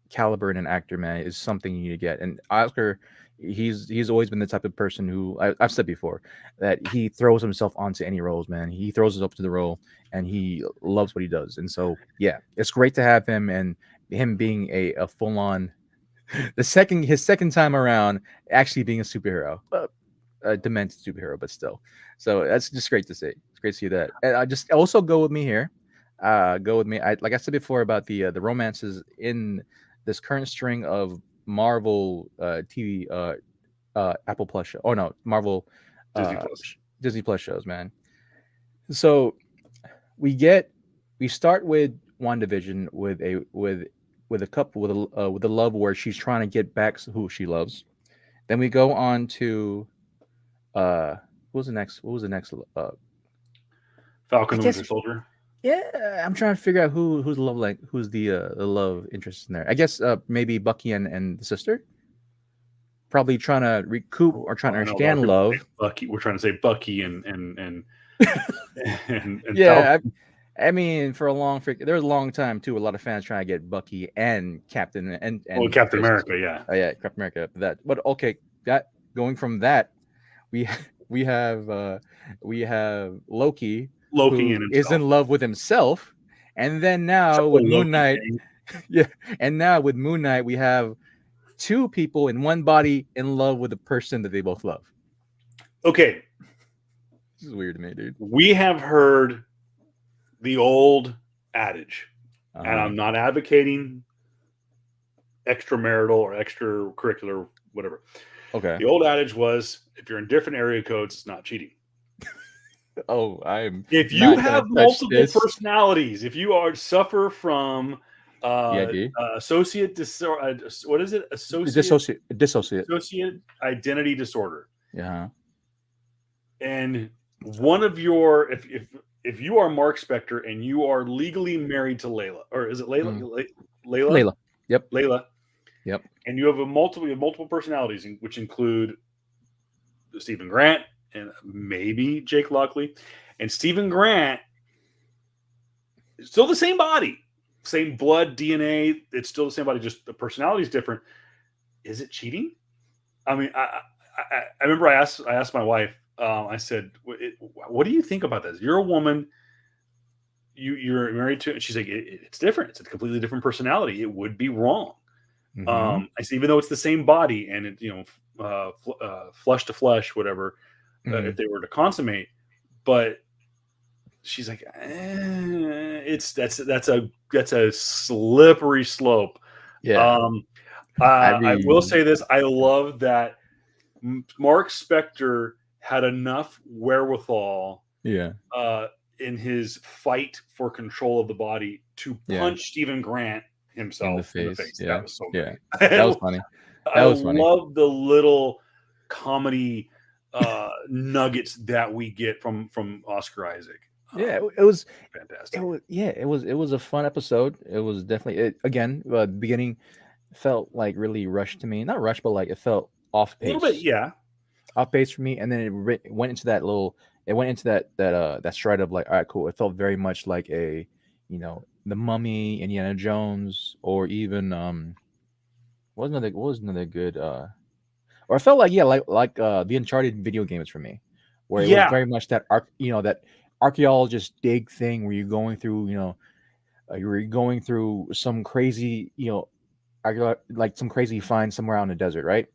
caliber in an actor, man, is something you need to get. And Oscar, he's always been the type of person who I've said before that he throws himself onto any roles, man. He throws himself to the role, and he loves what he does. And so, it's great to have him, and him being a full on. His second time around actually being a superhero, a demented superhero, but still. So that's just great to see. It's great to see that. And I just also go with me here. Go with me. Like I said before about the romances in this current string of Marvel TV Apple Plus show. Oh no, Marvel Disney Plus shows, man. So we start with WandaVision with a couple with a love where she's trying to get back who she loves. Then we go on to what was the next Falcon and Winter Soldier. Yeah, I'm trying to figure out who's the love interest in there. I guess maybe Bucky and the sister. Probably trying to recoup or trying to understand love. Bucky, we're trying to say Bucky and yeah. Falcon. I mean, there was a long time too. A lot of fans trying to get Bucky and Captain and Captain America, yeah, Captain America. But okay, going from that, we have Loki who is in love with himself, and then now with Moon Knight, and now with Moon Knight, we have two people in one body in love with a person that they both love. Okay, this is weird to me, dude. We have heard the old adage, and Uh-huh. I'm not advocating extramarital or extracurricular, whatever. Okay. The old adage was, if you're in different area codes, it's not cheating. Oh, I'm If you not gonna have touch multiple this. personalities, if you suffer from PID. associate disorder, what is it? Dissociate. Associate identity disorder. Yeah. And one of your, if you are Mark Spector and you are legally married to Layla, or is it Layla? Mm. Layla? Layla. Yep. Layla. Yep. And you have multiple personalities, which include Stephen Grant and maybe Jake Lockley. And Stephen Grant is still the same body, same blood, DNA. It's still the same body, just the personality is different. Is it cheating? I mean, I remember I asked my wife. I said, "What do you think about this? You're a woman. You're married to." And she's like, "It's different. It's a completely different personality. It would be wrong." Mm-hmm. I said, even though it's the same body and it, flesh to flesh, whatever, Mm-hmm. if they were to consummate, but she's like, it's that's a slippery slope. Yeah. Um, I I will mean, say this: I love that Mark Spector had enough wherewithal yeah. in his fight for control of the body to Yeah. punch Stephen Grant In the himself in the face. face. That Yeah. was so Yeah. That was great. funny. I That was funny. love the little comedy nuggets that we get from Oscar Isaac. Yeah. It was. Fantastic. It was a fun episode. It was definitely again. The beginning felt like really rushed to me. Not rushed, but like it felt off A little bit, pace. yeah. Off pace for me, and then it went into that little. It went into that stride of like, all right, cool. It felt very much like a, the Mummy, Indiana Jones, or even what was another good or I felt like, yeah, like the Uncharted video games for me, where it was Yeah. very much that archaeologist dig thing where you're going through, you're going through some crazy, like some crazy find somewhere out in the desert, right?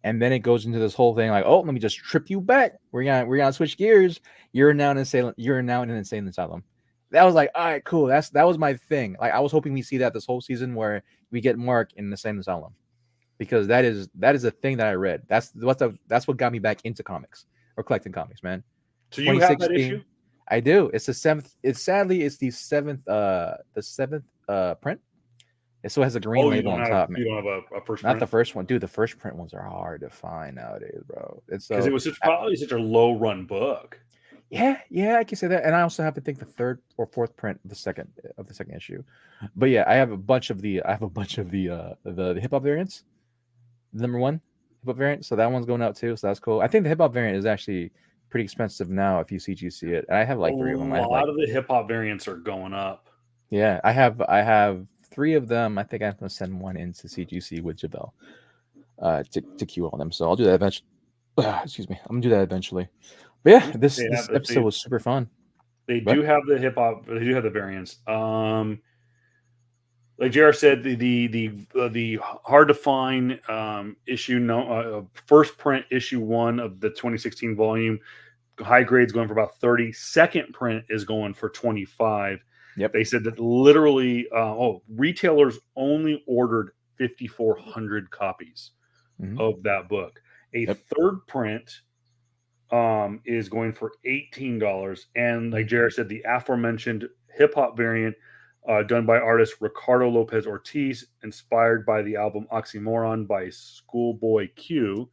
And then it goes into this whole thing like, oh, let me just trip you back. We're gonna switch gears. You're now in an insane asylum. That was like, all right, cool. That was my thing. Like I was hoping we see that this whole season where we get Mark in the insane asylum, because that is a thing that I read. That's what got me back into comics or collecting comics, man. So you have that issue? 2016. I do. It's the seventh. It's the seventh print. It still has a green Oh, label on top, man. you don't have a first Not the print? first one, dude. The first print ones are hard to find nowadays, bro. It's Because it so was probably such a low run book. yeah, I can say that. And I also have to think the third or fourth print of the second issue. But yeah, I have a bunch of the the hip hop variants. The number one hip hop variant. So that one's going out too. So that's cool. I think the hip hop variant is actually pretty expensive now if you CGC it. And I have A like three of them. I have like lot of the hip hop variants are going up. yeah, I have three of them. I think I'm gonna send one into CGC with Jabel. To queue on them. So I'll do that eventually. Excuse me. I'm gonna do that eventually. But yeah, this episode was super fun. They What? do have the hip hop. They do have the variants. Like JR said, the hard to find issue first print issue 1 of the 2016 volume. High grade's going for about 30. Second print is going for 25. Yep. They said that literally, retailers only ordered 5,400 copies of that book. A third print is going for $18. And like Jared said, the aforementioned hip hop variant done by artist Ricardo Lopez Ortiz, inspired by the album Oxymoron by Schoolboy Q,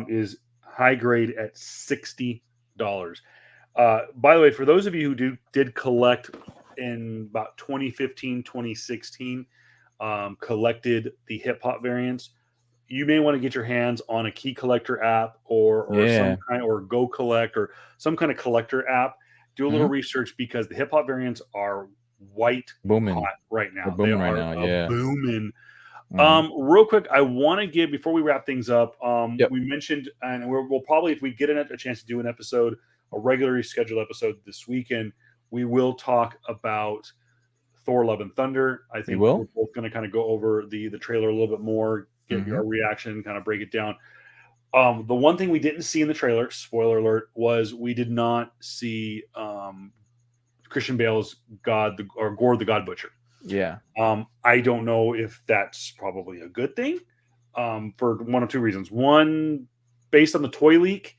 is high grade at $60. By the way, for those of you who did collect in about 2015, 2016, collected the hip hop variants, you may want to get your hands on a key collector app or some kind, or Go Collect or some kind of collector app. Do a little research, because the hip hop variants are white booming hot right now. They're booming right now. Yeah. Booming. Real quick, I want to give, before we wrap things up, we mentioned, and we'll probably, if we get a chance to do an episode, a regularly scheduled episode this weekend, we will talk about Thor: Love and Thunder. I think we're both going to kind of go over the trailer a little bit more, get your reaction, kind of break it down. The one thing we didn't see in the trailer, spoiler alert, was we did not see Christian Bale's God, or Gore the God Butcher. Yeah. I don't know if that's probably a good thing, for one of two reasons. One, based on the toy leak,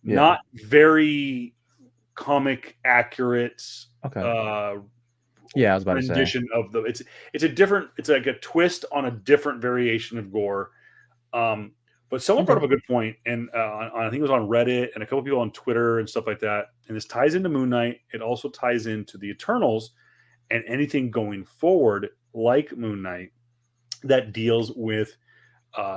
Yeah. not very comic accurate Okay. Yeah, I was about to say. rendition of the. It's a different. It's like a twist on a different variation of Gore. But someone brought up a good point, and I think it was on Reddit and a couple people on Twitter and stuff like that. And this ties into Moon Knight. It also ties into the Eternals and anything going forward, like Moon Knight, that deals with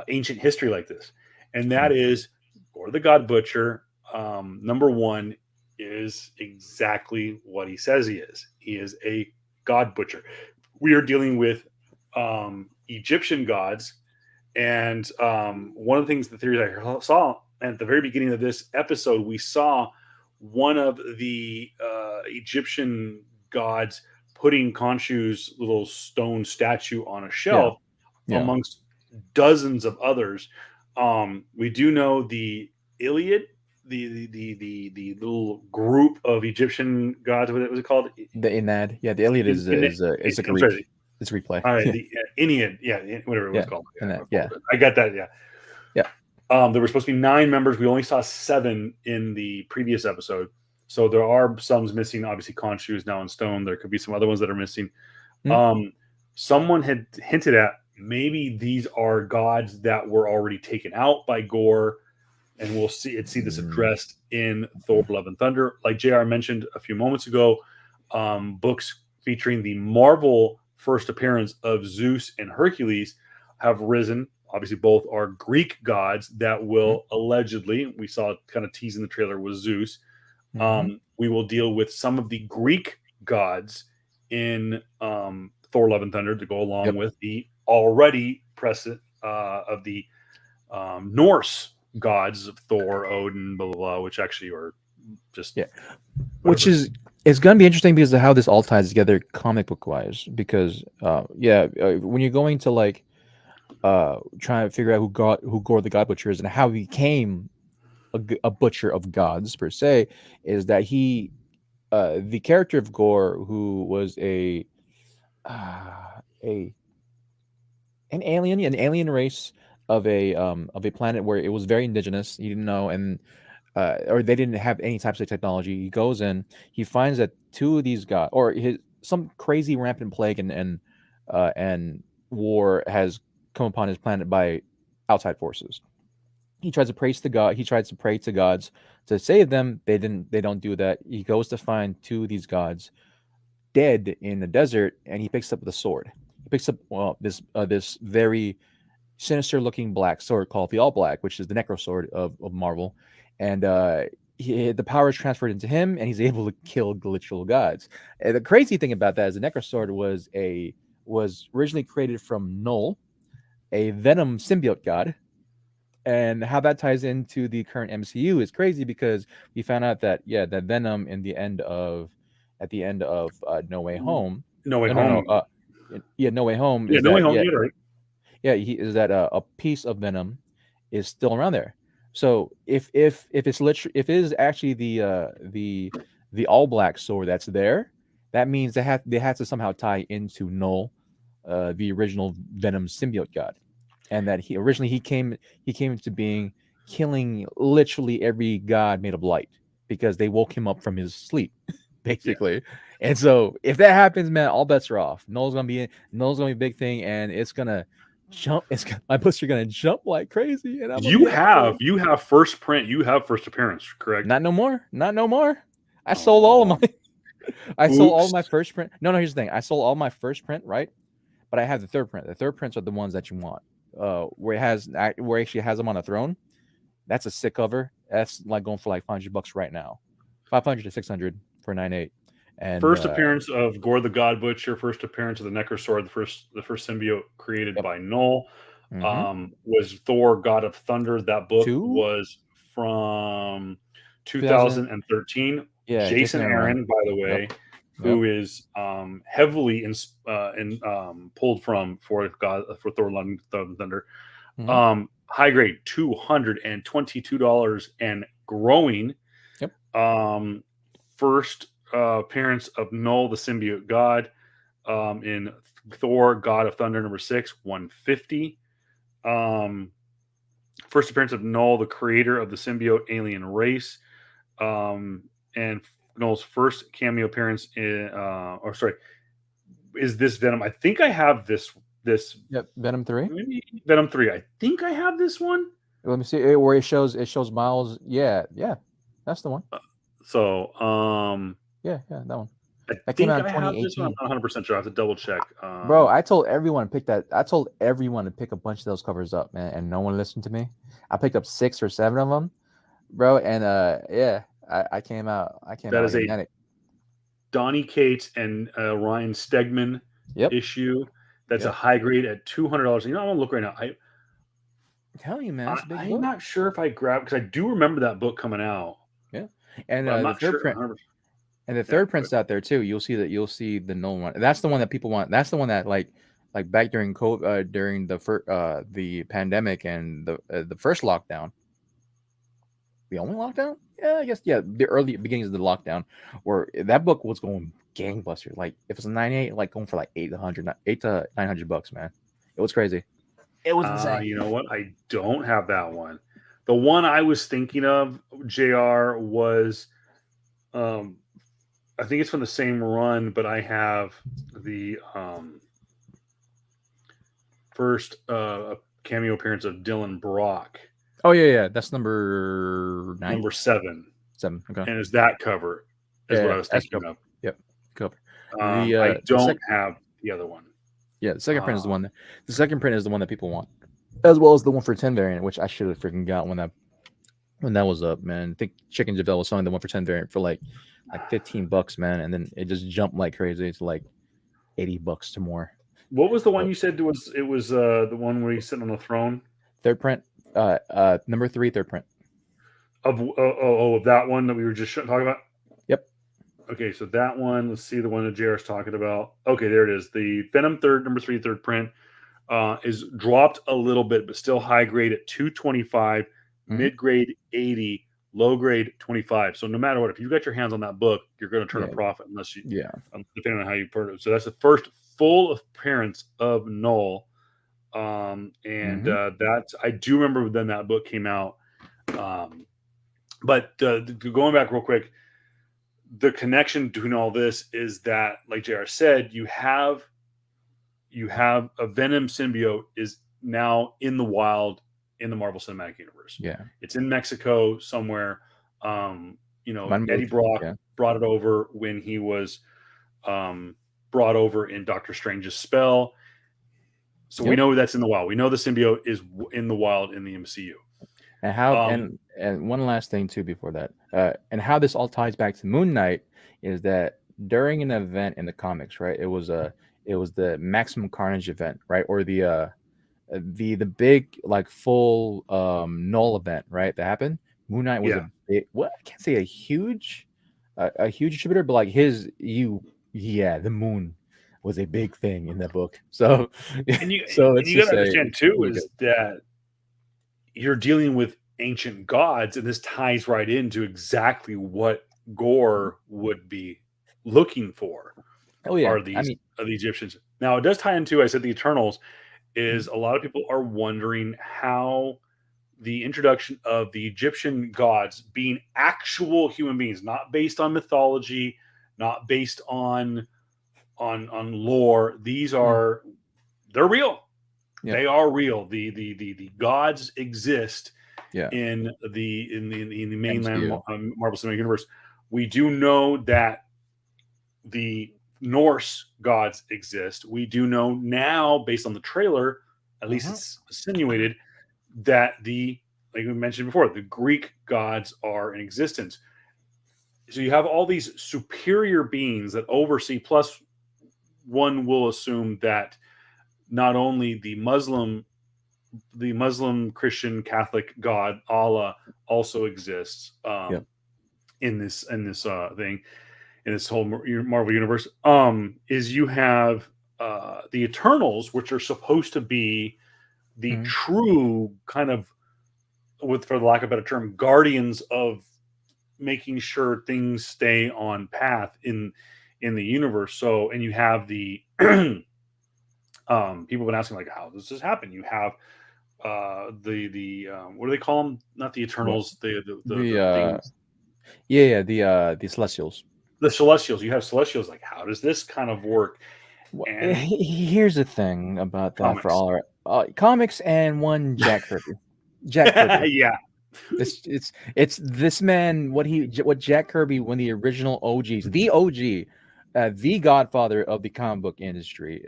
ancient history like this. And that is Gore the God Butcher. Number one is exactly what he says he is. He is a God Butcher. We are dealing with Egyptian gods. And one of the things, the theories I saw at the very beginning of this episode, we saw one of the Egyptian gods putting Khonshu's little stone statue on a shelf amongst dozens of others. We do know the Iliad, the little group of Egyptian gods. What was it called? The Enad. Yeah, the Iliad is a Greek. It's a Greek play. All right, the Aeneid, whatever it was called. I got that. Yeah. There were supposed to be 9 members. We only saw 7 in the previous episode, so there are some missing. Obviously, Khonshu is now in stone. There could be some other ones that are missing. Someone had hinted at maybe these are gods that were already taken out by Gore, and we'll see this addressed in Thor: Love and Thunder. Like JR mentioned a few moments ago, books featuring the Marvel first appearance of Zeus and Hercules have risen. Obviously, both are Greek gods that will allegedly, we saw kind of teasing the trailer, was Zeus. We will deal with some of the Greek gods in Thor: Love and Thunder to go along with the already present of the Norse gods of Thor, Odin, blah, blah, blah, which actually are just which is it's going to be interesting because of how this all ties together comic book wise, because when you're going to like trying to figure out who Gore the God Butcher is and how he became a butcher of gods per se, is that he the character of Gore, who was an alien race of a planet where it was very indigenous. He didn't know, and or they didn't have any types of technology. He goes in, he finds that 2 of these gods, or some crazy rampant plague and war has come upon his planet by outside forces. He tries to pray to God. He tries to pray to gods to save them. They don't do that. He goes to find 2 of these gods dead in the desert, and he picks up the sword. He picks up this very sinister looking black sword called the All Black, which is the Necro Sword of Marvel. And the power is transferred into him, and he's able to kill literal gods. And the crazy thing about that is the Necro Sword was originally created from Null, a Venom symbiote god. And how that ties into the current MCU is crazy, because we found out that that Venom at the end of No Way Home. No Way Home. No Way Home. No Way Home. You're right. Yeah, he is that a piece of Venom is still around there. So if it is actually the All Black sword that's there, that means they had to somehow tie into Null, the original Venom symbiote god, and that he came into being, killing literally every god made of light because they woke him up from his sleep, basically. And so if that happens, man, all bets are off. Null's gonna be a big thing, and it's gonna jump. My books are gonna jump like crazy. And you have first print. You have first appearance, correct? Not no more. I sold all of my. Sold all of my first print. No, here's the thing. I sold all my first print, right? But I have the third print. The third prints are the ones that you want. Where it actually has them on a throne. That's a sick cover. That's like going for like $500 right now, 500 to 600 for 9.8. And first appearance of Gore the God Butcher, first appearance of the Necro Sword, the first symbiote created by Null, was Thor: God of Thunder. That book was from 2013. Jason Aaron, by the way, who is heavily pulled from for Thor: Love and Thunder. High grade, $222 and growing. First appearance of Null, the symbiote god, in Thor, God of Thunder, number 6, 150. First appearance of Null, the creator of the symbiote alien race, and Null's first cameo appearance is this Venom. I think I have this. Yep, Venom 3. Maybe Venom 3. I think I have this one. Let me see where it shows Miles. Yeah, that's the one. So, yeah, that one. I That think came out in I have this one. 2018. I'm not 100% sure. I have to double check. Bro, I told everyone to pick that. I told everyone to pick a bunch of those covers up, man, and no one listened to me. I picked up 6 or 7 of them, bro, and I came out. That is a magnetic. Donny Cates and Ryan Stegman issue. That's a high grade at $200. You know, I'm gonna look right now. I'm telling you, man, I'm not sure if I grabbed, because I do remember that book coming out. Yeah, and the third print. And the third print's out there too. You'll see the Nolan one. That's the one that people want. That's the one that like back during COVID, during the pandemic and the first lockdown. The only lockdown? Yeah, I guess. Yeah, the early beginnings of the lockdown, where that book was going gangbusters. Like if it's a 98, like going for like $800 to $900, man. It was crazy. It was insane. You know what? I don't have that one. The one I was thinking of, JR, was I think it's from the same run, but I have the first cameo appearance of Dylan Brock. Oh yeah, that's number 9. Number 7. 7. Okay. And it's that cover is what I was thinking of. Yep, cover. I don't have the other one. Yeah, the second print is the one. The second print is the one that people want, as well as the 1-for-10 variant, which I should have freaking got when that was up, man. I think Chicken Javelle was selling the 1-for-10 variant for like $15, man, and then it just jumped like crazy to like $80 to more. What was the one you said it was the one where he's sitting on the throne? Third print, number 3, third print. Of that one that we were just talking about? Yep. Okay, so that one, let's see the one that JR's talking about. Okay, there it is. The Venom number 3, third print is dropped a little bit, but still high grade at 225, mid grade 80, low grade 25. So no matter what, if you got your hands on that book, you're going to turn a profit unless you, depending on how you put it. So that's the first full appearance of Null. That's, I do remember when that book came out. But going back real quick, the connection between all this is that, like JR said, you have a Venom symbiote is now in the wild in the Marvel Cinematic Universe. Yeah, it's in Mexico somewhere. Eddie Brock brought it over when he was brought over in Doctor Strange's spell. So we know that's in the wild. We know the symbiote is in the wild in the MCU. And how and one last thing too before that, and how this all ties back to Moon Knight is that during an event in the comics, right? It was the Maximum Carnage event, right? Or the big like full Null event, right? That happened. Moon Knight was a big, I can't say a huge distributor, but like the moon was a big thing in that book. So you got to understand too is that you're dealing with ancient gods, and this ties right into exactly what Gore would be looking for. Oh yeah, are the Egyptians. Now it does tie into, I said, the Eternals is a lot of people are wondering how the introduction of the Egyptian gods being actual human beings, not based on mythology, not based on lore. These are they're real. Yeah. They are real. The gods exist in the mainland Marvel Cinematic Universe. We do know that the Norse gods exist. We do know now, based on the trailer, at least it's insinuated, that like we mentioned before, the Greek gods are in existence. So you have all these superior beings that oversee, plus one will assume that not only the Muslim, Christian, Catholic God Allah also exists in this thing, in this whole Marvel universe. Is you have the Eternals, which are supposed to be the true kind of, for the lack of a better term, guardians of making sure things stay on path in the universe. So, and you have the people have been asking like, how does this happen? You have the what do they call them? Not the What Eternals, the the things, the Celestials. the Celestials. You have Celestials. Like, how does this kind of work? And Here's the thing about that for comics, all our comics and one Jack Kirby. Jack Kirby. yeah, It's this man. What Jack Kirby, when the original OGs, the OG, the godfather of the comic book industry,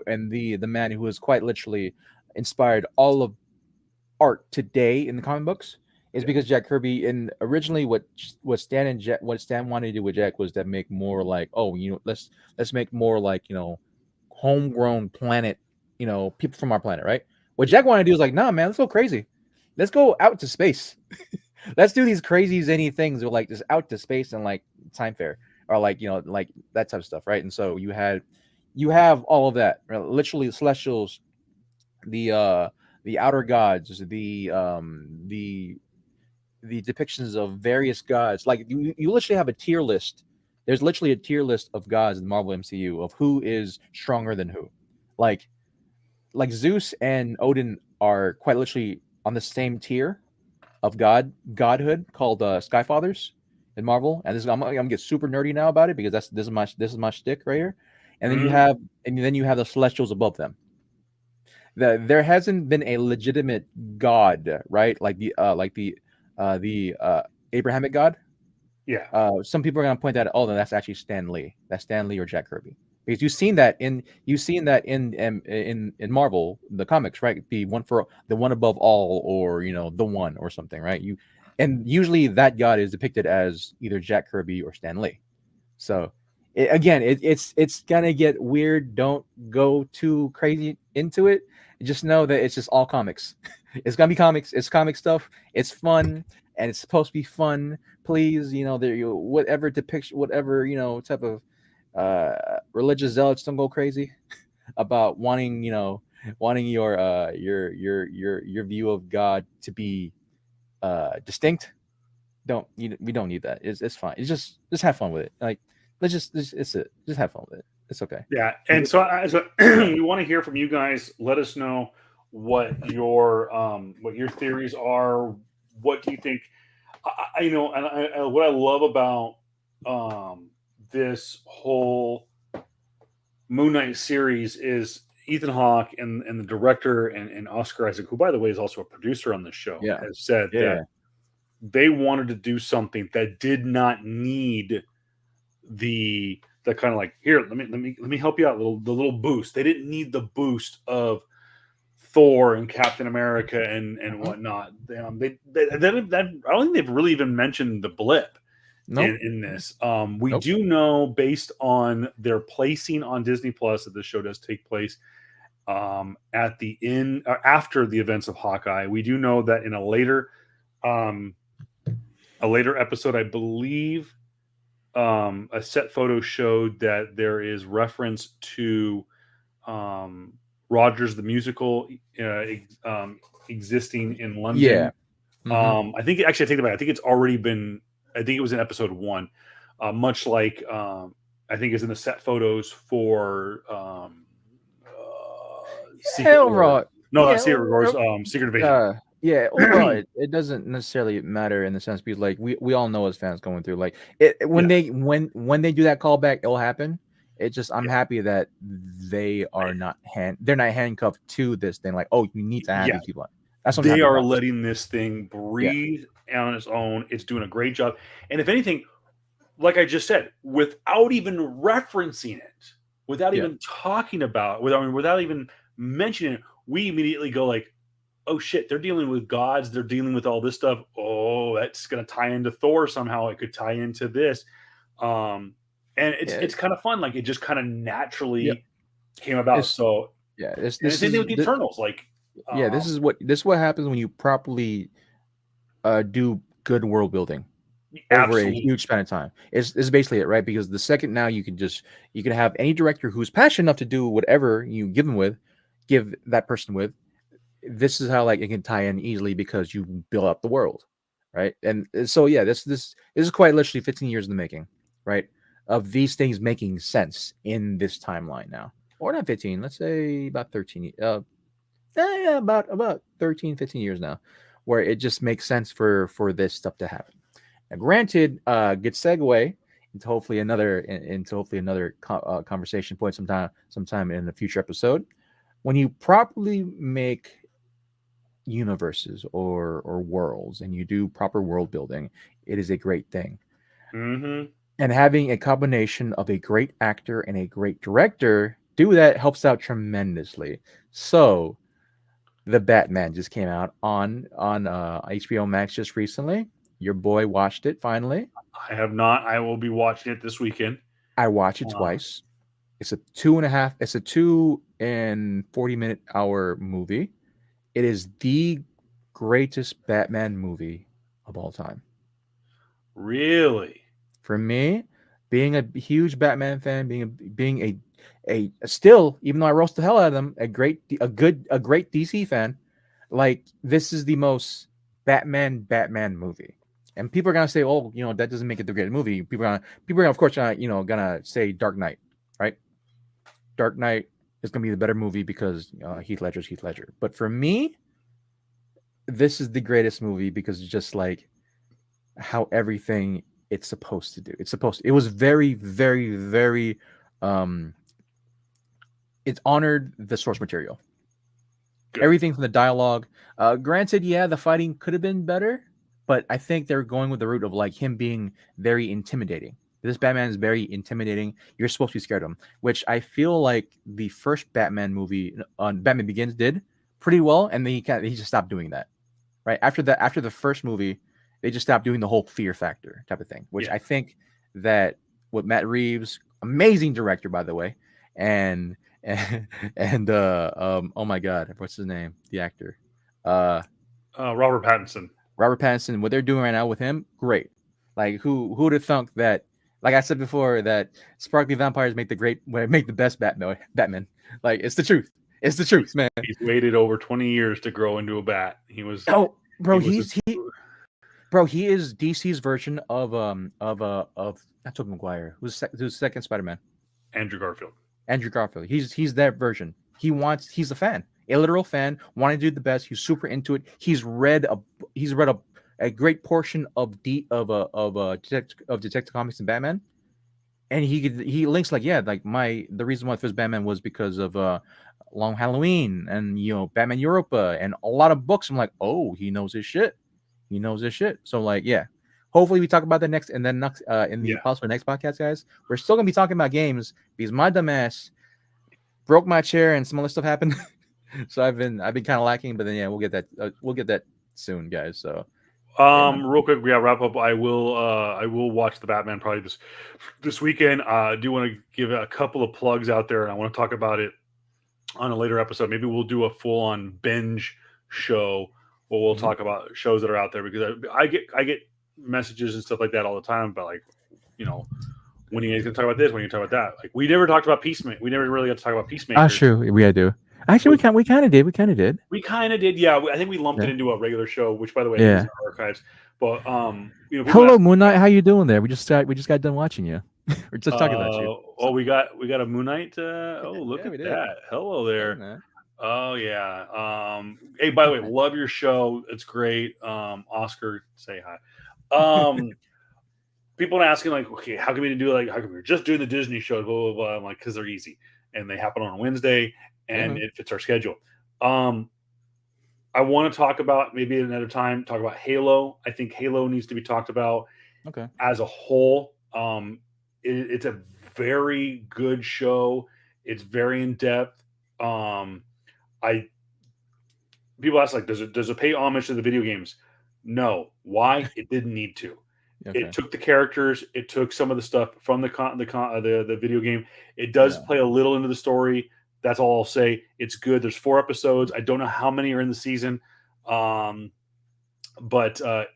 and the man who has quite literally inspired all of art today in the comic books, is yeah, because Jack Kirby. And originally, what Stan wanted to do with Jack was to make more like, oh, let's make more like, homegrown planet, people from our planet, right? What Jack wanted to do is like, nah, man, let's go crazy. Let's go out to space. Let's do these crazy zany things, or like just out to space and like time fair, or like, like that type of stuff, right? And so you have all of that, right? Literally the Celestials, the outer gods, the depictions of various gods. Like you literally have a tier list. There's literally a tier list of gods in the Marvel MCU of who is stronger than who. Like Zeus and Odin are quite literally on the same tier of godhood, called Skyfathers in Marvel. And I'm gonna get super nerdy now about it, because this is my shtick right here. And then mhm, you have the Celestials above them. There hasn't been a legitimate god, right? Like the Abrahamic god. yeah, Some people are gonna point that out. Oh, no, that's actually Stan Lee. That's Stan Lee or Jack Kirby, because you've seen that in Marvel the comics, right? The one above all, or the one or something, right? And usually that god is depicted as either Jack Kirby or Stan Lee. So again, it's gonna get weird. Don't go too crazy into it. Just know that it's just all comics. It's gonna be comics. It's comic stuff. It's fun, and it's supposed to be fun. Please, whatever depiction, whatever type of religious zealots, don't go crazy about wanting your view of God to be distinct. We don't need that. It's fine. It's just have fun with it. Like, just have fun with it. It's okay. yeah. And so, as we want to hear from you guys. Let us know what your theories are. What do you think? What I love about this whole Moon Knight series is Ethan Hawke and the director and Oscar Isaac, who by the way is also a producer on the show, Yeah. has said Yeah. that they wanted to do something that did not need the kind of like, here, let me help you out, the little boost. They didn't need the boost of Thor and Captain America and whatnot. I don't think they've really even mentioned the blip Nope. in this. We Nope. do know, based on their placing on Disney Plus, that the show does take place at the end after the events of Hawkeye. We do know that in a later episode, I believe, a set photo showed that there is reference to Rogers the musical existing in London. Yeah. Mhm. I think, actually, I take it back. I think it's already been. I think it was in episode 1, much like I think it's in the set photos for Secret Yeah, War. overall, No, not yeah, Secret Wars. Secret Invasion. yeah. Overall, it doesn't necessarily matter in the sense, because like we all know as fans going through, like when Yeah. they do that callback, it'll happen. It's just, I'm Yeah. happy that they're not handcuffed to this thing. Like, oh, you need to have Yeah. these people. That's what I'm They happy are about. letting this thing breathe on its own. It's doing a great job. And if anything, like I just said, without even referencing it, without Yeah. even talking about, without even mentioning it, we immediately go like, oh shit, they're dealing with gods, they're dealing with all this stuff. Oh, that's gonna tie into Thor somehow. It could tie into this. And it's kind of fun. Like, it just kind of Yeah. naturally came about. It's So, yeah. and the same thing with the Eternals. Like, Yeah, this is what happens when you properly do good world building over a absolutely, huge span of time. It's basically it, right? Because the second now you can have any director who's passionate enough to do whatever you give that person with. This is how, like, it can tie in easily, because you build up the world. right? And so yeah, this is quite literally 15 years in the making, right? Of these things making sense in this timeline now, or not 15, let's say about 13. Yeah, about 13, 15 years now, where it just makes sense for this stuff to happen. Now, granted, good segue into hopefully another conversation point sometime in a future episode. When you properly make universes or worlds and you do proper world building, it is a great thing. Mm-hmm. And having a combination of a great actor and a great director do that helps out tremendously. So the Batman just came out on HBO Max just recently. Your boy watched it finally. I have not. I will be watching it this weekend. I watched it twice. It's a 2.5. It's a 2 and 40 minute hour movie. It is the greatest Batman movie of all time. Really? For me, being a huge Batman fan, being a still, even though I roast the hell out of them, a great DC fan, like this is the most Batman movie. And people are gonna say, "Oh, that doesn't make it the greatest movie." People are of course gonna say Dark Knight, right? Dark Knight is gonna be the better movie because Heath Ledger's Heath Ledger. But for me, this is the greatest movie because it's just like how everything it's supposed to do. It was very, very, very it honored the source material. Good. Everything from the dialogue. Granted, yeah, the fighting could have been better, but I think they're going with the route of like him being very intimidating. This Batman is very intimidating. You're supposed to be scared of him, which I feel like the first Batman movie, Batman Begins, did pretty well, and then he just stopped doing that. Right after the first movie, they just stopped doing the whole fear factor type of thing, which I think that with Matt Reeves, amazing director by the way, and oh my god, what's his name? The actor, Robert Pattinson. Robert Pattinson. What they're doing right now with him, great. Like who would have thunk that? Like I said before, that sparkly vampires make the best Batman. Like it's the truth. It's the truth, man. He's waited over 20 years to grow into a bat. He is DC's version of not Tobey Maguire. Who's the second Spider-Man? Andrew Garfield. He's that version. He's a fan, a literal fan, wanting to do the best. He's super into it. He's read a great portion of Detective Comics and Batman, and he links like the reason why the first Batman was because of Long Halloween and Batman Europa and a lot of books. I'm like, oh, he knows his shit. So like, yeah. Hopefully we talk about that next in the possible next podcast, guys. We're still gonna be talking about games because my dumbass broke my chair and some other stuff happened. So I've been kind of lacking, but then we'll get that soon, guys. So real quick, wrap up. I will watch the Batman probably this weekend. I do want to give a couple of plugs out there, and I want to talk about it on a later episode. Maybe we'll do a full on binge show where we'll talk about shows that are out there, because I get messages and stuff like that all the time about like, when are you guys gonna talk about this? When are you gonna talk about that? Like we never talked about Peacemaker. We never really got to talk about Peacemaker. True. We do. Actually, we kind of did. We kind of did. Yeah, I think we lumped it into a regular show, which by the way is in our archives. But hello, Moon Knight. How you doing there? We just got done watching you. We're just talking about you. Oh, we got a Moon Knight. Look at that. Hello there. Yeah, oh yeah. Hey, by the way, love your show. It's great. Oscar, say hi. People are asking like, okay, how come we didn't do how come we're just doing the Disney shows? Blah blah blah. I'm like, because they're easy and they happen on a Wednesday and it fits our schedule. I want to talk about maybe another time. Talk about Halo. I think Halo needs to be talked about. Okay. As a whole, it's a very good show. It's very in depth. People ask like, does it pay homage to the video games? No. Why? It didn't need to. Okay. It took the characters. It took some of the stuff from the video game. It does play a little into the story. That's all I'll say. It's good. There's 4 episodes. I don't know how many are in the season, but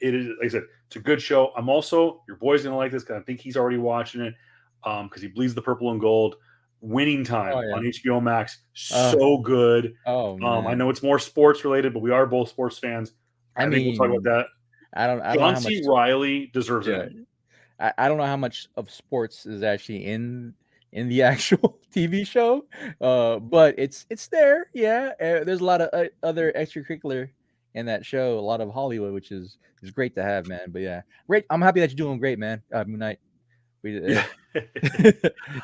it is, like I said, it's a good show. I'm also, your boy's gonna like this because I think he's already watching it because he bleeds the purple and gold. Winning Time on HBO Max, so good. Oh man. I know it's more sports related, but we are both sports fans. I think we'll talk about that. I don't know John how much. C. Riley deserves an Yeah, Emmy. I don't know how much of sports is actually in the actual TV show, but it's there. Yeah, there's a lot of other extracurricular in that show, a lot of Hollywood, which is great to have, man. But yeah, great. I'm happy that you're doing great, man. Moon Knight, we Yeah.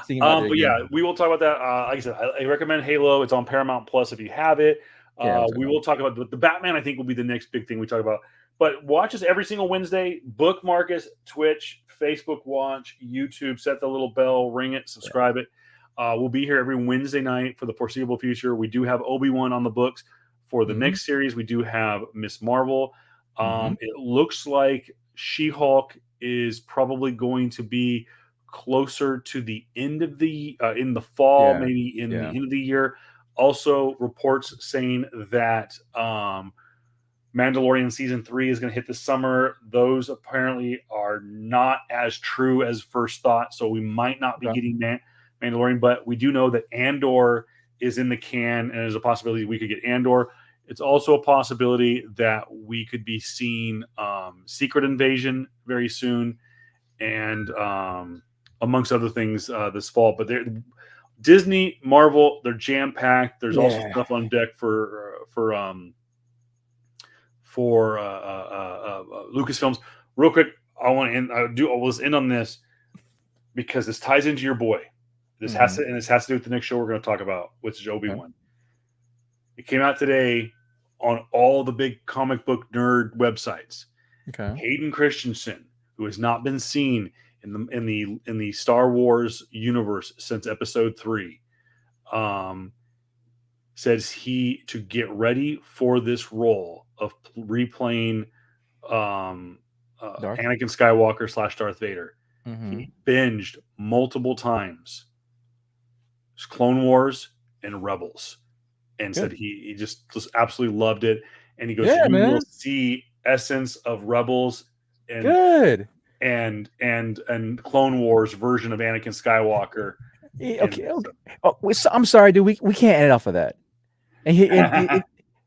seeing about it But again. yeah, we will talk about that. Like I said, I recommend Halo. It's on Paramount Plus if you have it. Yeah, we'll talk We about will talk about the Batman. I think will be the next big thing we talk about. But watch us every single Wednesday. Bookmark us, Twitch, Facebook Watch, YouTube. Set the little bell, ring it, subscribe it. We'll be here every Wednesday night for the foreseeable future. We do have Obi-Wan on the books for the Mhm. next series. We do have Miss Marvel. Mhm. It looks like She-Hulk is probably going to be closer to the end of the in the fall, Yeah, maybe in the yeah. end of the year. Also, reports saying that Mandalorian season 3 is going to hit this summer. Those apparently are not as true as first thought, so we might not be Okay. getting Mandalorian, but we do know that Andor is in the can, and there's a possibility we could get Andor. It's also a possibility that we could be seeing Secret Invasion very soon, and amongst other things this fall. But Disney, Marvel, they're jam packed. There's also Yeah. stuff on deck for Lucasfilms. Real quick, I want to end. I will end on this because this ties into your boy. This has Mhm. to, and this has to do with the next show we're going to talk about, which is Okay. Obi-Wan. It came out today on all the big comic book nerd websites. Okay. Hayden Christensen, who has not been seen in the Star Wars universe since Episode 3, says he to get ready for this role of replaying Darth. Anakin Skywalker / Darth Vader. Mhm. He binged multiple times Clone Wars and Rebels, and said Good. he just absolutely loved it. And he goes, Yeah, "You will man. see essence of Rebels and Good. and Clone Wars version of Anakin Skywalker." And Okay. Okay. Oh, I'm sorry, dude. We can't end off of that. And,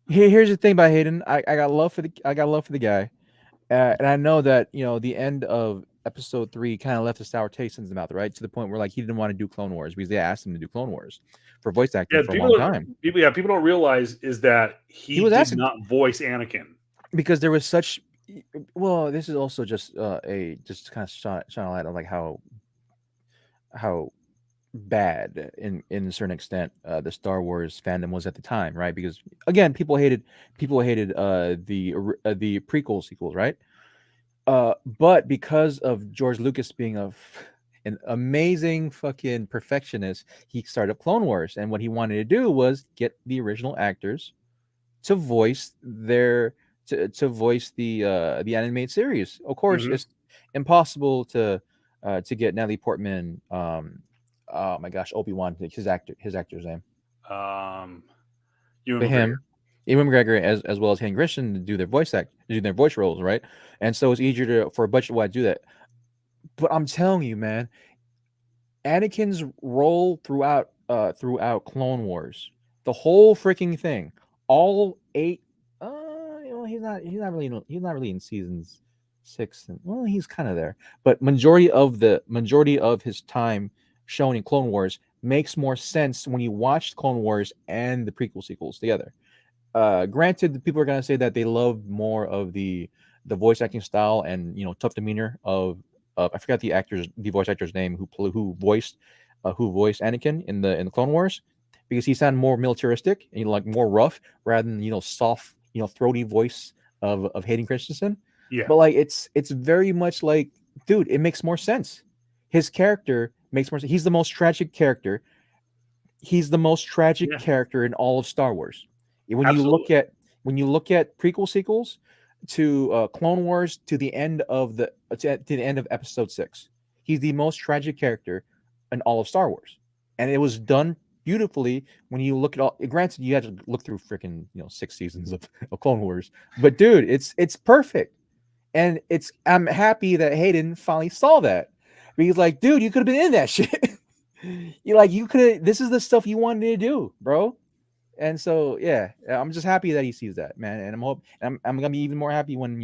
here's the thing about Hayden. I got love for the guy, and I know that the end of Episode 3 kind of left a sour taste in his mouth, right? To the point where like he didn't want to do Clone Wars because they asked him to do Clone Wars for voice acting yeah, for a long time people don't realize is that he he was did asking not voice Anakin. because there was such. Well, this is also just a just kind of shine a light on like how bad in a certain extent the Star Wars fandom was at the time, right? Because again, people hated the prequel sequels, right? But because of George Lucas being an amazing fucking perfectionist, he started Clone Wars, and what he wanted to do was get the original actors to voice to voice the animated series. Of course, Mm-hmm. it's impossible to get Natalie Portman. Oh my gosh, Obi-Wan, his actor's name. Ewan But McGregor. Ewan McGregor as well as Hayden Christensen to do their voice roles, right? And so it's easier for a budget wise to do that. But I'm telling you, man, Anakin's role throughout Clone Wars, the whole freaking thing, all 8. He's not really in seasons 6 and well he's kind of there, but majority of his time shown in Clone Wars makes more sense when you watch Clone Wars and the prequel sequels together. Granted, the people are gonna say that they love more of the voice acting style and tough demeanor of I forgot the voice actor's name who voiced Anakin in the Clone Wars because he sounded more militaristic and like more rough rather than soft throaty voice of Hayden Christensen. Yeah. But like it's very much like, dude, it makes more sense. His character makes more sense. He's the most tragic character. He's the most tragic Yeah. character in all of Star Wars. When Absolutely. you look at prequel sequels to Clone Wars to the end of the end of Episode 6, he's the most tragic character in all of Star Wars, and it was done beautifully. When you look at all, granted, you had to look through freaking 6 seasons of Clone Wars, but dude, it's perfect, and I'm happy that Hayden finally saw that because like, dude, you could have been in that shit. You could. This is the stuff you wanted to do, bro. And so, yeah, I'm just happy that he sees that, man. And I'm gonna be even more happy when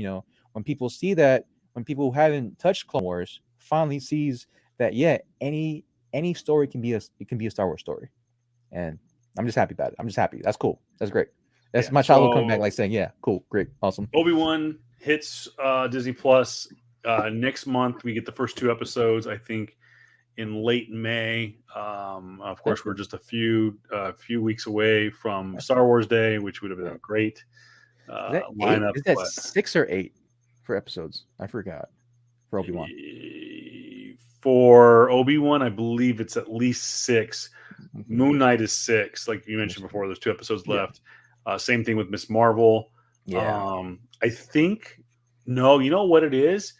when people see that, when people who haven't touched Clone Wars finally sees that, yeah, any story can be a Star Wars story, and I'm just happy about it. I'm just happy. That's cool. That's great. That's Yeah, my childhood coming back, so like saying, yeah, cool, great, awesome. Obi-Wan hits Disney Plus next month. We get the first 2 episodes, I think, in late May. Of course, we're just a few weeks away from Star Wars Day, which would have been a great lineup. Is that But 6 or 8 for episodes? I forgot. For Obi-Wan. For Obi-Wan, I believe it's at least 6. Mm-hmm. Moon Knight is 6, like you mentioned before. There's 2 episodes left. Same thing with Miss Marvel. Yeah. I think no, you know what it is?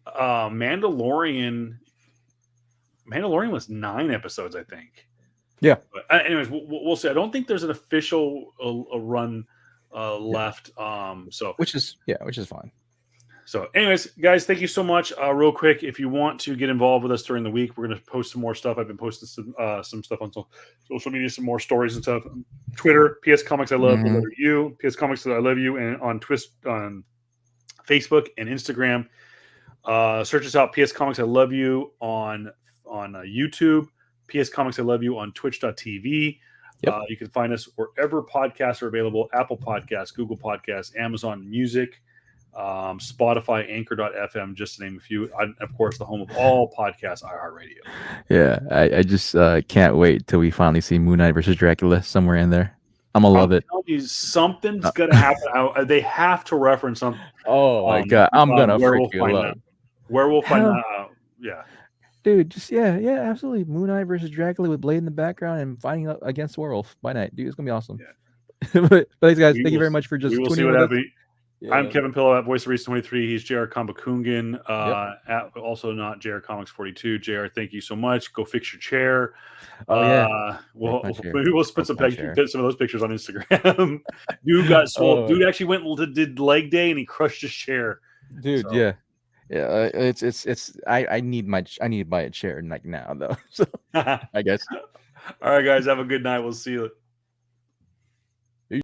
Mandalorian was 9 episodes, I think. Yeah. But anyways, we'll see. I don't think there's an official run left. Which is fine. So, anyways, guys, thank you so much. Real quick, if you want to get involved with us during the week, we're going to post some more stuff. I've been posting some stuff on social media, some more stories and stuff. Twitter, PS Comics I Love, the letter U, PS Comics I Love You, and on Facebook and Instagram. Search us out, PS Comics I Love You on YouTube, PS Comics I Love You on Twitch.tv. Yep. You can find us wherever podcasts are available: Apple Podcasts, Google Podcasts, Amazon Music, Spotify, Anchor.fm, just to name a few. And of course, the home of all podcasts, iHeartRadio. Yeah, I just can't wait till we finally see Moon Knight versus Dracula somewhere in there. I'm gonna love it. Something's gonna happen. They have to reference something. Oh my god, I'm gonna freaking love it. Where we'll find out. Yeah. Dude, just absolutely. Moon Knight versus Dracula with Blade in the background and fighting up against Werewolf by night. Dude, it's gonna be awesome. Yeah. But thanks, guys. Thank you very much for just. We will see what happens. I'm Kevin Pillow at Voice of Reason 23. He's JR Kambakungan, at also not JR Comics 42. JR, thank you so much. Go fix your chair. Maybe we'll put some of those pictures on Instagram. Dude got swole. Dude actually went and did leg day and he crushed his chair. Dude, so. It's I need to buy a chair like now though. So I guess. All right, guys, have a good night. We'll see you.